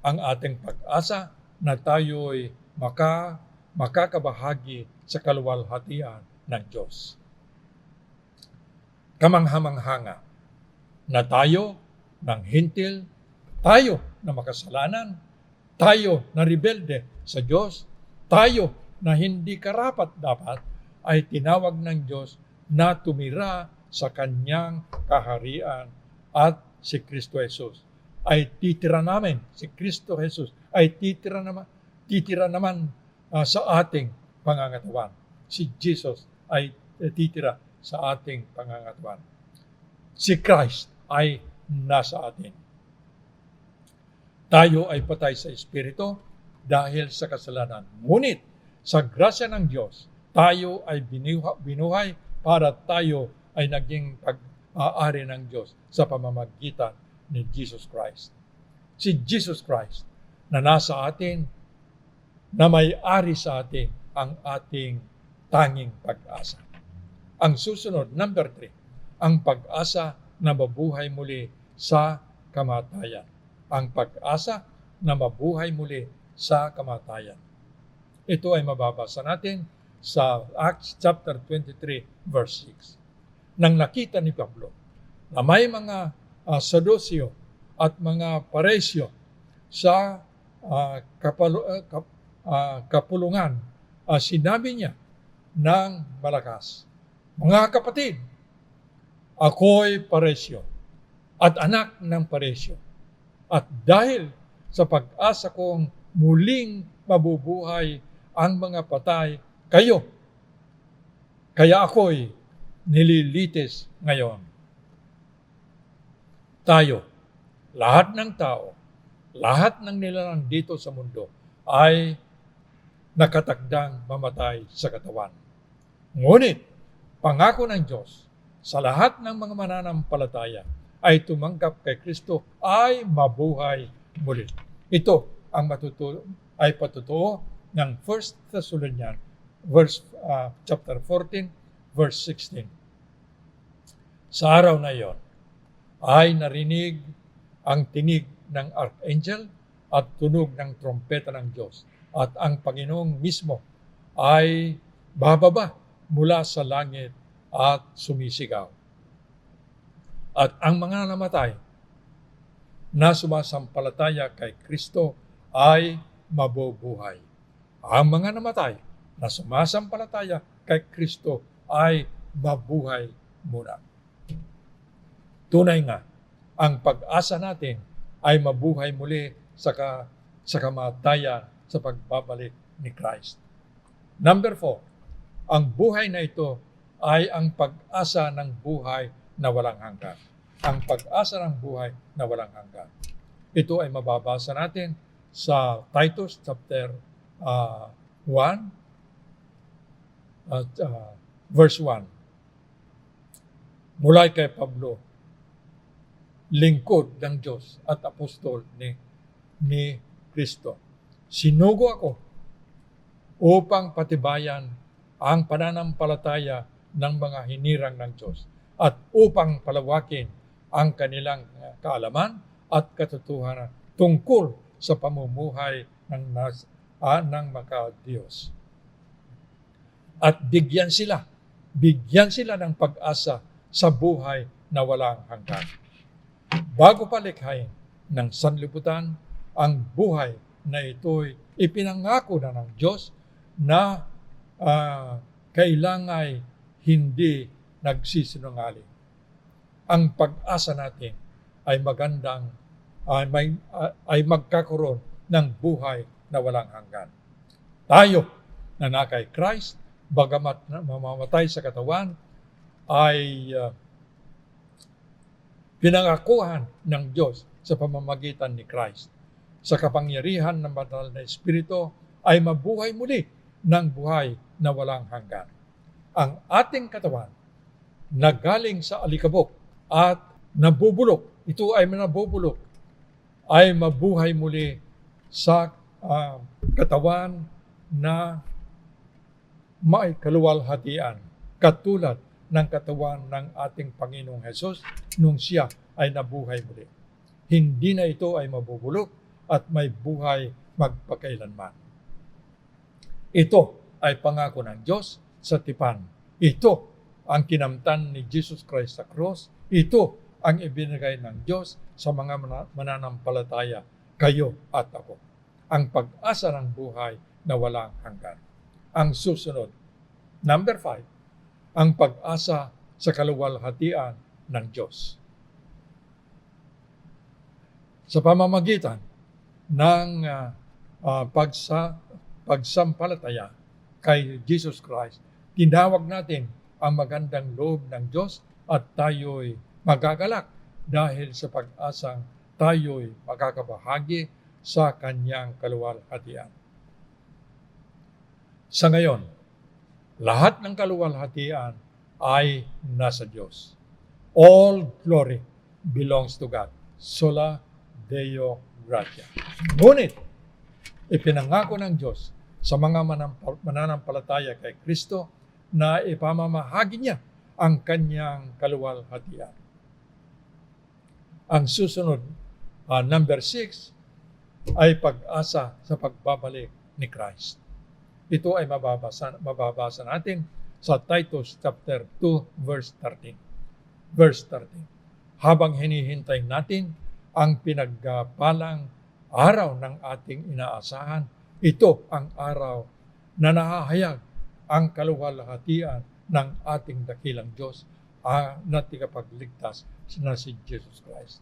ang ating pag-asa na tayo'y makakabahagi sa kaluwalhatian ng Diyos. Kamanghamanghanga na tayo ng hintil, tayo na makasalanan, tayo na rebelde sa Diyos, tayo na hindi karapat-dapat ay tinawag ng Diyos na tumira sa kanyang kaharian at si Kristo Jesus ay titira namin. Si Kristo Jesus ay titira naman sa ating pangangatawan. Si Jesus ay titira sa ating pangangatawan. Si Christ ay nasa atin. Tayo ay patay sa Espiritu dahil sa kasalanan. Ngunit sa grasya ng Diyos, tayo ay binuhay para tayo ay naging pag-aari ng Diyos sa pamamagitan ni Jesus Christ. Si Jesus Christ na nasa atin, na may-ari sa atin ang ating tanging pag-asa. Ang susunod, number 3, ang pag-asa na mabuhay muli sa kamatayan. Ang pag-asa na mabuhay muli sa kamatayan. Ito ay mababasa natin sa Acts chapter 23 verse 6. Nang nakita ni Pablo na may mga Saduseo at mga Paresyo sa kapulungan, sinabi niya ng malakas, "Mga kapatid, ako'y Paresyo at anak ng Paresyo. At dahil sa pag-asa kong muling mabubuhay ang mga patay, kaya ako'y nililitis ngayon." Tayo, lahat ng tao, lahat ng nilalang dito sa mundo ay nakatakdang mamatay sa katawan. Ngunit, pangako ng Diyos sa lahat ng mga mananampalataya ay tumanggap kay Kristo ay mabuhay muli. Ito ang patutuo ng 1 Thessalonians chapter 14 verse 16. Sa araw na iyon ay narinig ang tinig ng archangel at tunog ng trompeta ng Diyos, at ang Panginoong mismo ay bababa mula sa langit at sumisigaw. At ang mga namatay na sumasampalataya kay Kristo ay mabubuhay. Ang mga namatay na sumasampalataya kay Kristo ay mabuhay muna. Tunay nga, ang pag-asa natin ay mabuhay muli sa kamatayan sa pagbabalik ni Christ. Number 4, ang buhay na ito ay ang pag-asa ng buhay na walang hanggan. Ang pag-asa ng buhay na walang hanggan. Ito ay mababasa natin sa Titus chapter 1 verse 1. Mula kay Pablo, lingkod ng Diyos at apostol ni Kristo. Sinugo ako upang patibayan ang pananampalataya ng mga hinirang ng Diyos at upang palawakin ang kanilang kaalaman at katotohanan tungkol sa pamumuhay ng maka-Diyos. At bigyan sila ng pag-asa sa buhay na walang hanggan. Bago palikhain ng sanlibutan, ang buhay na ito'y ipinangako na ng Diyos na kailangan hindi nagsisinungaling. Ang pag-asa natin ay ay magkakaroon ng buhay na walang hanggan. Tayo na kay Christ, bagamat mamamatay sa katawan, ay pinangakuhan ng Diyos sa pamamagitan ni Christ. Sa kapangyarihan ng banal na Espiritu ay mabuhay muli ng buhay na walang hanggan. Ang ating katawan na galing sa alikabok at nabubulok, ito ay nabubulok, ay mabuhay muli sa katawan na may kaluwalhatian, katulad ng katawan ng ating Panginoong Hesus nung siya ay nabuhay muli. Hindi na ito ay mabubulok at may buhay magpakailanman. Ito ay pangako ng Diyos sa tipan. Ito ang kinamtan ni Jesus Christ sa cross. Ito ang ibinigay ng Diyos sa mga mananampalataya, kayo at ako. Ang pag-asa ng buhay na walang hanggan. Ang susunod, number 5, ang pag-asa sa kaluwalhatian ng Diyos. Sa pamamagitan ng pagsampalataya kay Jesus Christ, tinawag natin ang magandang loob ng Diyos at tayo'y magagalak dahil sa pag-asang tayo'y makakabahagi sa kanyang kaluwalhatian. Sa ngayon, lahat ng kaluwalhatian ay nasa Diyos. All glory belongs to God. Sola Deo Gratia. Ngunit, ipinangako ng Diyos sa mga mananampalataya kay Kristo na ipamamahagi niya ang kanyang kaluwalhatian. Ang susunod, number 6, ay pag-asa sa pagbabalik ni Christ. Ito ay mababasa natin sa Titus chapter 2 verse 13. Verse 13. Habang hinihintay natin ang pinagpalang araw ng ating inaasahan, ito ang araw na nahahayag ang kaluwalhatian ng ating dakilang Diyos na tigapagligtas na si Jesus Christ.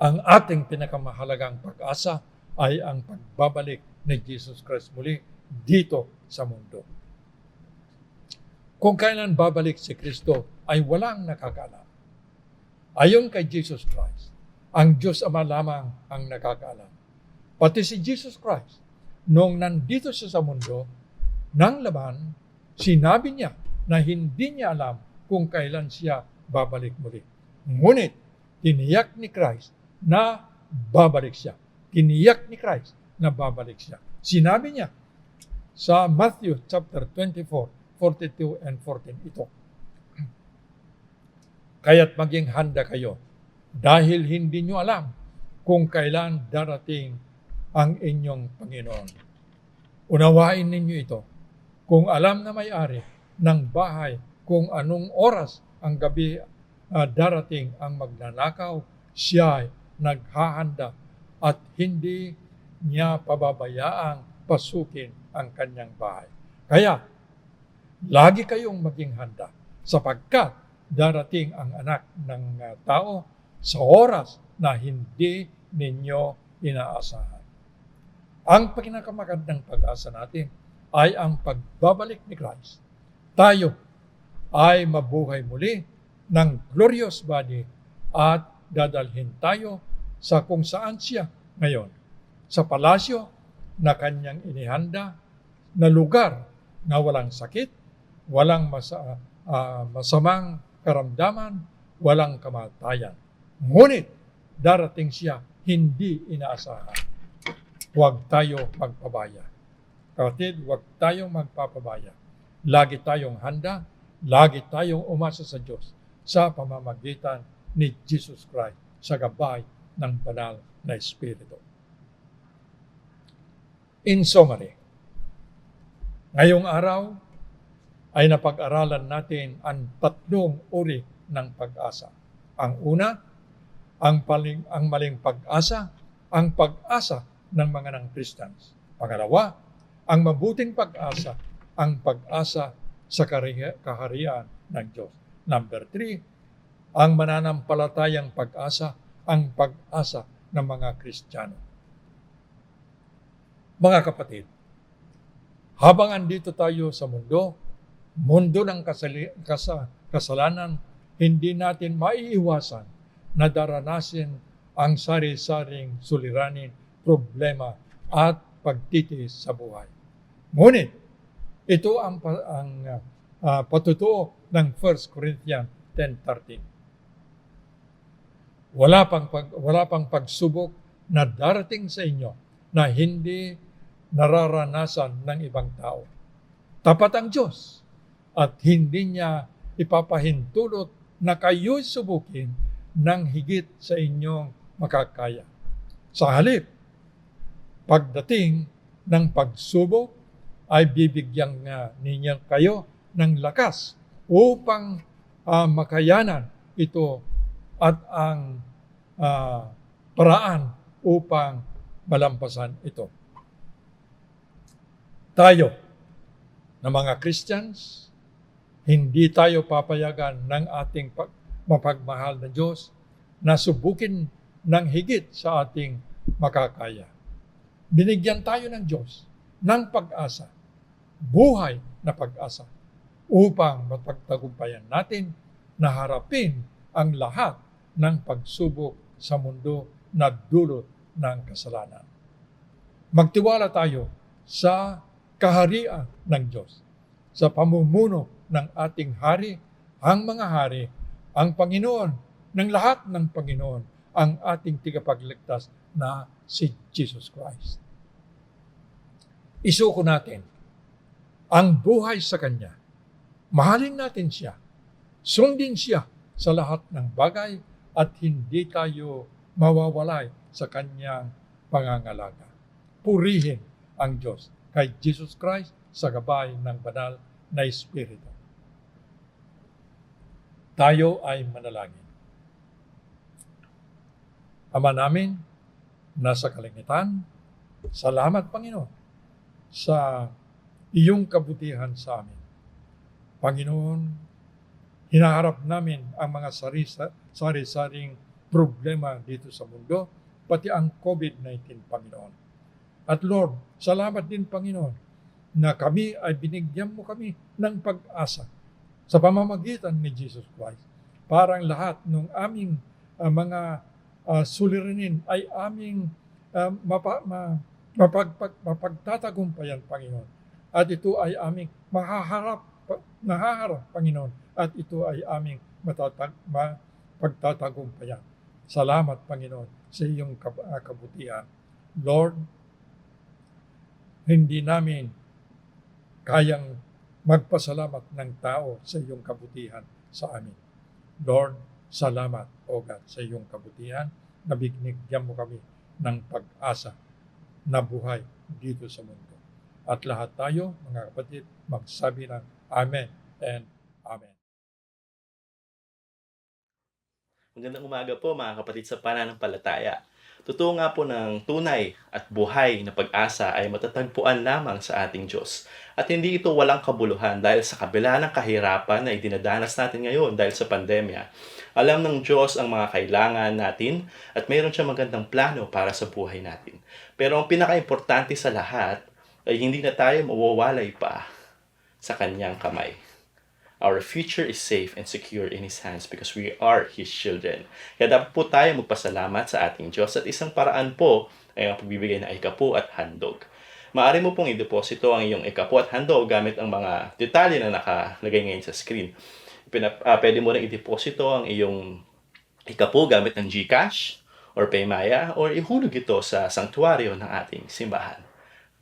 Ang ating pinakamahalagang pag-asa ay ang pagbabalik ni Jesus Christ muli dito sa mundo. Kung kailan babalik si Kristo ay walang nakakaalam. Ayon kay Jesus Christ, ang Diyos Ama lamang ang nakakaalam. Pati si Jesus Christ, noong nandito siya sa mundo, nang laman, sinabi niya na hindi niya alam kung kailan siya babalik muli. Ngunit, tiniyak ni Christ na babalik siya. Tiniyak ni Christ na babalik siya. Sinabi niya sa Matthew chapter 24, 42 and 14 ito. Kaya't maging handa kayo dahil hindi nyo alam kung kailan darating ang inyong Panginoon. Unawain ninyo ito. Kung alam na may-ari ng bahay kung anong oras ang gabi darating ang magnanakaw, siya ay naghahanda at hindi niya pababayaang pasukin ang kanyang bahay. Kaya, lagi kayong maging handa sapagkat darating ang anak ng tao sa oras na hindi ninyo inaasahan. Ang pinakamagandang pag-asa natin ay ang pagbabalik ni Christ. Tayo ay mabuhay muli ng glorious body at dadalhin tayo sa kung saan siya ngayon. Sa palasyo na kanyang inihanda na lugar na walang sakit, walang masamang karamdaman, walang kamatayan. Ngunit darating siya hindi inaasahan. Huwag tayo magpabaya. Kapatid, huwag tayong magpapabaya. Lagi tayong handa, lagi tayong umasa sa Diyos sa pamamagitan ni Jesus Christ sa gabay ng banal na Espiritu. In summary, ngayong araw ay napag-aralan natin ang tatlong uri ng pag-asa. Ang una, ang maling pag-asa, ang pag-asa ng mga non-Christians. Pangalawa, ang mabuting pag-asa, ang pag-asa sa kaharian ng Diyos. Number 3, ang mananampalatayang pag-asa, ang pag-asa ng mga Kristiyano. Mga kapatid, habang andito tayo sa mundo ng kasalanan, hindi natin maiiwasan na daranasin ang sari-saring suliranin, problema at pagtitiis sa buhay. Ngunit, ito ang patutuo ng 1 Corinthians 10:13. Wala pang pagsubok na darating sa inyo na hindi nararanasan ng ibang tao. Tapat ang Diyos at hindi niya ipapahintulot na kayo'y subukin ng higit sa inyong makakaya. Sa halip, pagdating ng pagsubok ay bibigyan nga ninyo kayo ng lakas upang makayanan ito at ang paraan upang malampasan ito. Tayo na mga Christians, hindi tayo papayagan ng ating mapagmahal na Diyos na subukin ng higit sa ating makakaya. Binigyan tayo ng Diyos ng pag-asa, buhay na pag-asa, upang mapagtagumpayan natin na harapin ang lahat ng pagsubok sa mundo na dulot ng kasalanan. Magtiwala tayo sa kaharian ng Diyos, sa pamumuno ng ating hari, ang mga hari, ang Panginoon, ng lahat ng Panginoon, ang ating tigapagligtas na si Jesus Christ. Isuko natin ang buhay sa Kanya. Mahalin natin siya. Sundin siya sa lahat ng bagay at hindi tayo mawawalay sa Kanyang pangangalaga. Purihin ang Diyos kay Jesus Christ sa gabay ng banal na Espiritu. Tayo ay manalangin. Ama namin, nasa kalangitan, salamat Panginoon sa iyong kabutihan sa amin. Panginoon, hinaharap namin ang mga sari-saring problema dito sa mundo, pati ang COVID-19, Panginoon. At Lord, salamat din, Panginoon, na kami ay binigyan mo kami ng pag-asa sa pamamagitan ni Jesus Christ. Parang lahat ng aming mga suliranin ay aming mapagtatagumpayan, Panginoon. At ito ay aming nahaharap, Panginoon. At ito ay aming pagtatagumpayan. Salamat, Panginoon, sa iyong kabutihan. Lord, hindi namin kayang magpasalamat ng tao sa iyong kabutihan sa amin. Lord, salamat, O God, sa iyong kabutihan na binigyan mo kami ng pag-asa na buhay dito sa mundo. At lahat tayo, mga kapatid, magsabi ng Amen and Amen. Magandang umaga po mga kapatid sa pananampalataya. Totoo nga po ng tunay at buhay na pag-asa ay matatagpuan lamang sa ating Diyos. At hindi ito walang kabuluhan dahil sa kabila ng kahirapan na idinadanas natin ngayon dahil sa pandemya. Alam ng Diyos ang mga kailangan natin at mayroon siyang magandang plano para sa buhay natin. Pero ang pinaka-importante sa lahat ay hindi na tayo mawawalay pa sa kanyang kamay. Our future is safe and secure in His hands because we are His children. Kaya dapat po tayo magpasalamat sa ating Diyos at isang paraan po ay ang pagbibigay ng ikapu at handog. Maaari mo pong i-deposito ang iyong ikapu at handog gamit ang mga detalye na nakalagay ngayon sa screen. Pwede mo rin i-deposito ang iyong ikapu gamit ng GCash or Paymaya or ihulog ito sa sanktuaryo ng ating simbahan.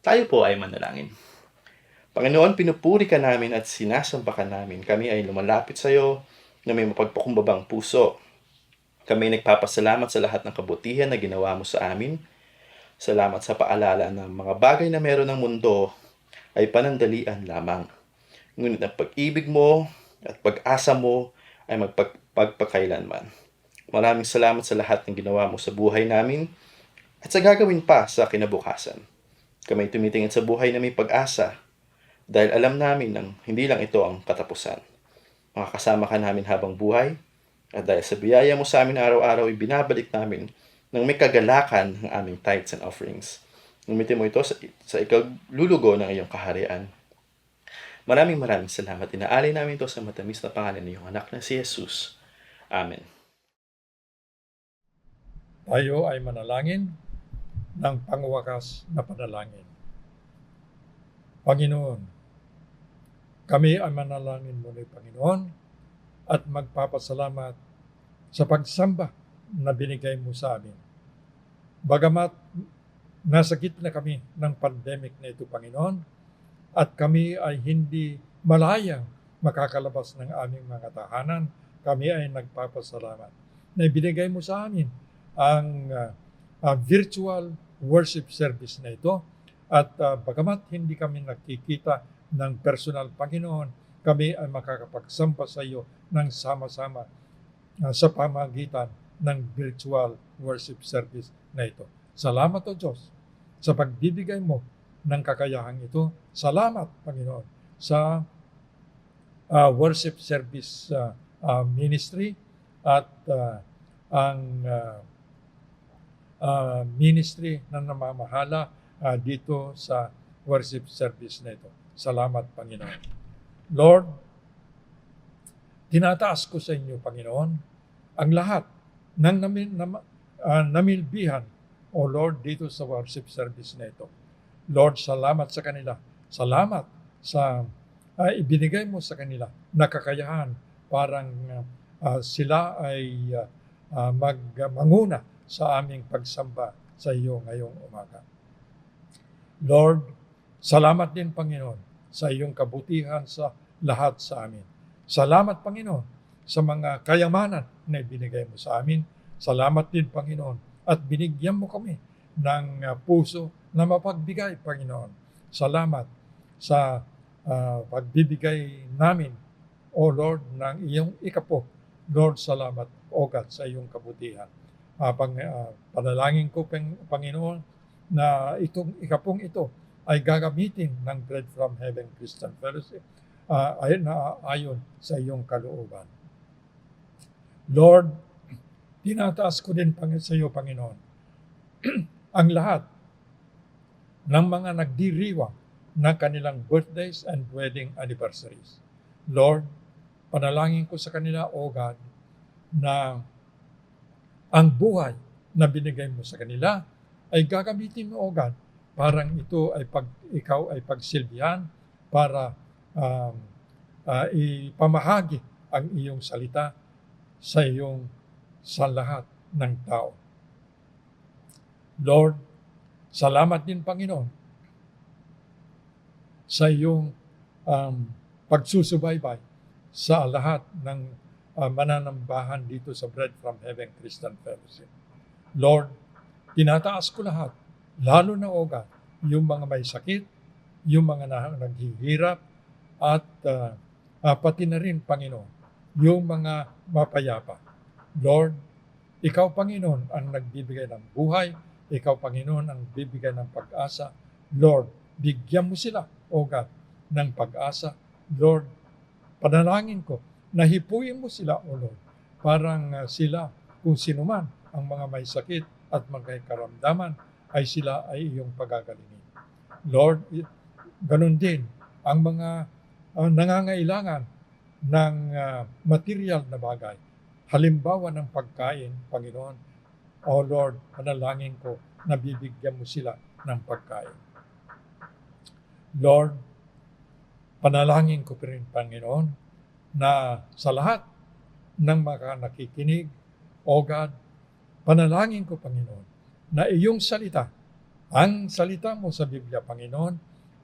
Tayo po ay manalangin. Panginoon, pinupuri ka namin at sinasamba ka namin. Kami ay lumalapit sa iyo na may mapagpakumbabang puso. Kami ay nagpapasalamat sa lahat ng kabutihan na ginawa mo sa amin. Salamat sa paalala na mga bagay na meron ng mundo ay panandalian lamang. Ngunit ang pag-ibig mo at pag-asa mo ay magpagpakailanman. Maraming salamat sa lahat ng ginawa mo sa buhay namin at sa gagawin pa sa kinabukasan. Kami ay tumitingin sa buhay na may pag-asa dahil alam namin na hindi lang ito ang katapusan. Makakasama ka namin habang buhay at dahil sa biyaya mo sa amin araw-araw, ibinabalik namin ng may kagalakan ang aming tithes and offerings. Gamitin mo ito sa ikaglulugo ng iyong kaharian. Maraming salamat. Inaalay namin ito sa matamis na pangalan ng iyong anak na si Jesus. Amen. Tayo ay manalangin ng pangwakas na panalangin. Panginoon, kami ay manalangin muli, Panginoon, at magpapasalamat sa pagsamba na binigay mo sa amin. Bagamat nasa gitna kami ng pandemic na ito, Panginoon, at kami ay hindi malayang makakalabas ng aming mga tahanan, kami ay nagpapasalamat na ibinigay mo sa amin ang virtual worship service na ito At bagamat hindi kami nakikita ng personal, Panginoon, kami ay makakapagsamba sa iyo ng sama-sama sa pamagitan ng virtual worship service na ito. Salamat o Diyos sa pagbibigay mo ng kakayahang ito. Salamat, Panginoon, sa worship service ministry at ang ministry na namamahala dito sa worship service na ito. Salamat, Panginoon. Lord, tinataas ko sa inyo, Panginoon, ang lahat ng namilbihan, O Lord, dito sa worship service na ito. Lord, salamat sa kanila. Salamat sa ibinigay mo sa kanila na kakayahan parang sila ay manguna sa aming pagsamba sa iyo ngayong umaga. Lord, salamat din, Panginoon, sa iyong kabutihan sa lahat sa amin. Salamat, Panginoon, sa mga kayamanan na ibinigay mo sa amin. Salamat din, Panginoon, at binigyan mo kami ng puso na mapagbigay, Panginoon. Salamat sa pagbibigay namin, O Lord, ng iyong ikapo. Lord, salamat, O God, sa iyong kabutihan. Panalangin ko, Panginoon, na itong ikapong ito ay gagamitin ng Bread from Heaven Christian Fellowship ayon sa iyong kalooban. Lord, tinataas ko din sa iyo, Panginoon, ang lahat ng mga nagdiriwang ng kanilang birthdays and wedding anniversaries. Lord, panalangin ko sa kanila, O God, na ang buhay na binigay mo sa kanila ay gagamitin mo, O God, parang ito ay ikaw ay pagsilbihan para ipamahagi ang iyong salita sa lahat ng tao. Lord, salamat din, Panginoon, sa iyong pagsusubaybay sa lahat ng mananambahan dito sa Bread from Heaven Christian Fellowship. Lord, tinataas ko lahat, lalo na, O God, yung mga may sakit, yung mga naghihirap, at pati na rin, Panginoon, yung mga mapayapa. Lord, ikaw, Panginoon, ang nagbibigay ng buhay. Ikaw, Panginoon, ang bibigay ng pag-asa. Lord, bigyan mo sila, O God, ng pag-asa. Lord, panalangin ko, nahipuin mo sila, O Lord. Parang sila, kung sino man, ang mga may sakit at mga karamdaman, ay sila ay iyong pagagalingin. Lord, ganun din, ang mga nangangailangan ng material na bagay, halimbawa ng pagkain, Panginoon, O Lord, panalangin ko, nabibigyan mo sila ng pagkain. Lord, panalangin ko pa rin, Panginoon, na sa lahat ng mga nakikinig, O God, panalangin ko, Panginoon, na iyong salita, ang salita mo sa Biblia, Panginoon,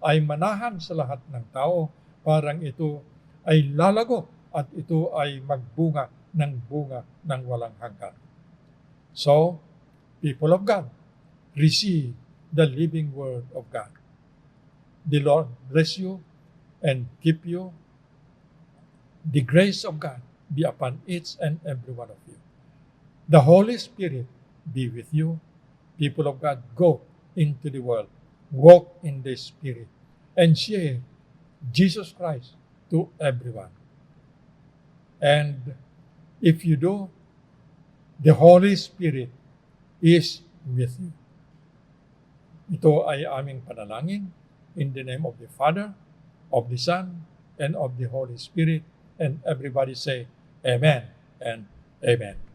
ay manahan sa lahat ng tao, parang ito ay lalago at ito ay magbunga ng walang hanggan. So, people of God, receive the living word of God. The Lord bless you and keep you. The grace of God be upon each and every one of you. The Holy Spirit be with you. People of God, go into the world, walk in the Spirit, and share Jesus Christ to everyone. And if you do, the Holy Spirit is with you. Ito ay aming panalangin in the name of the Father, of the Son, and of the Holy Spirit. And everybody say, Amen and Amen.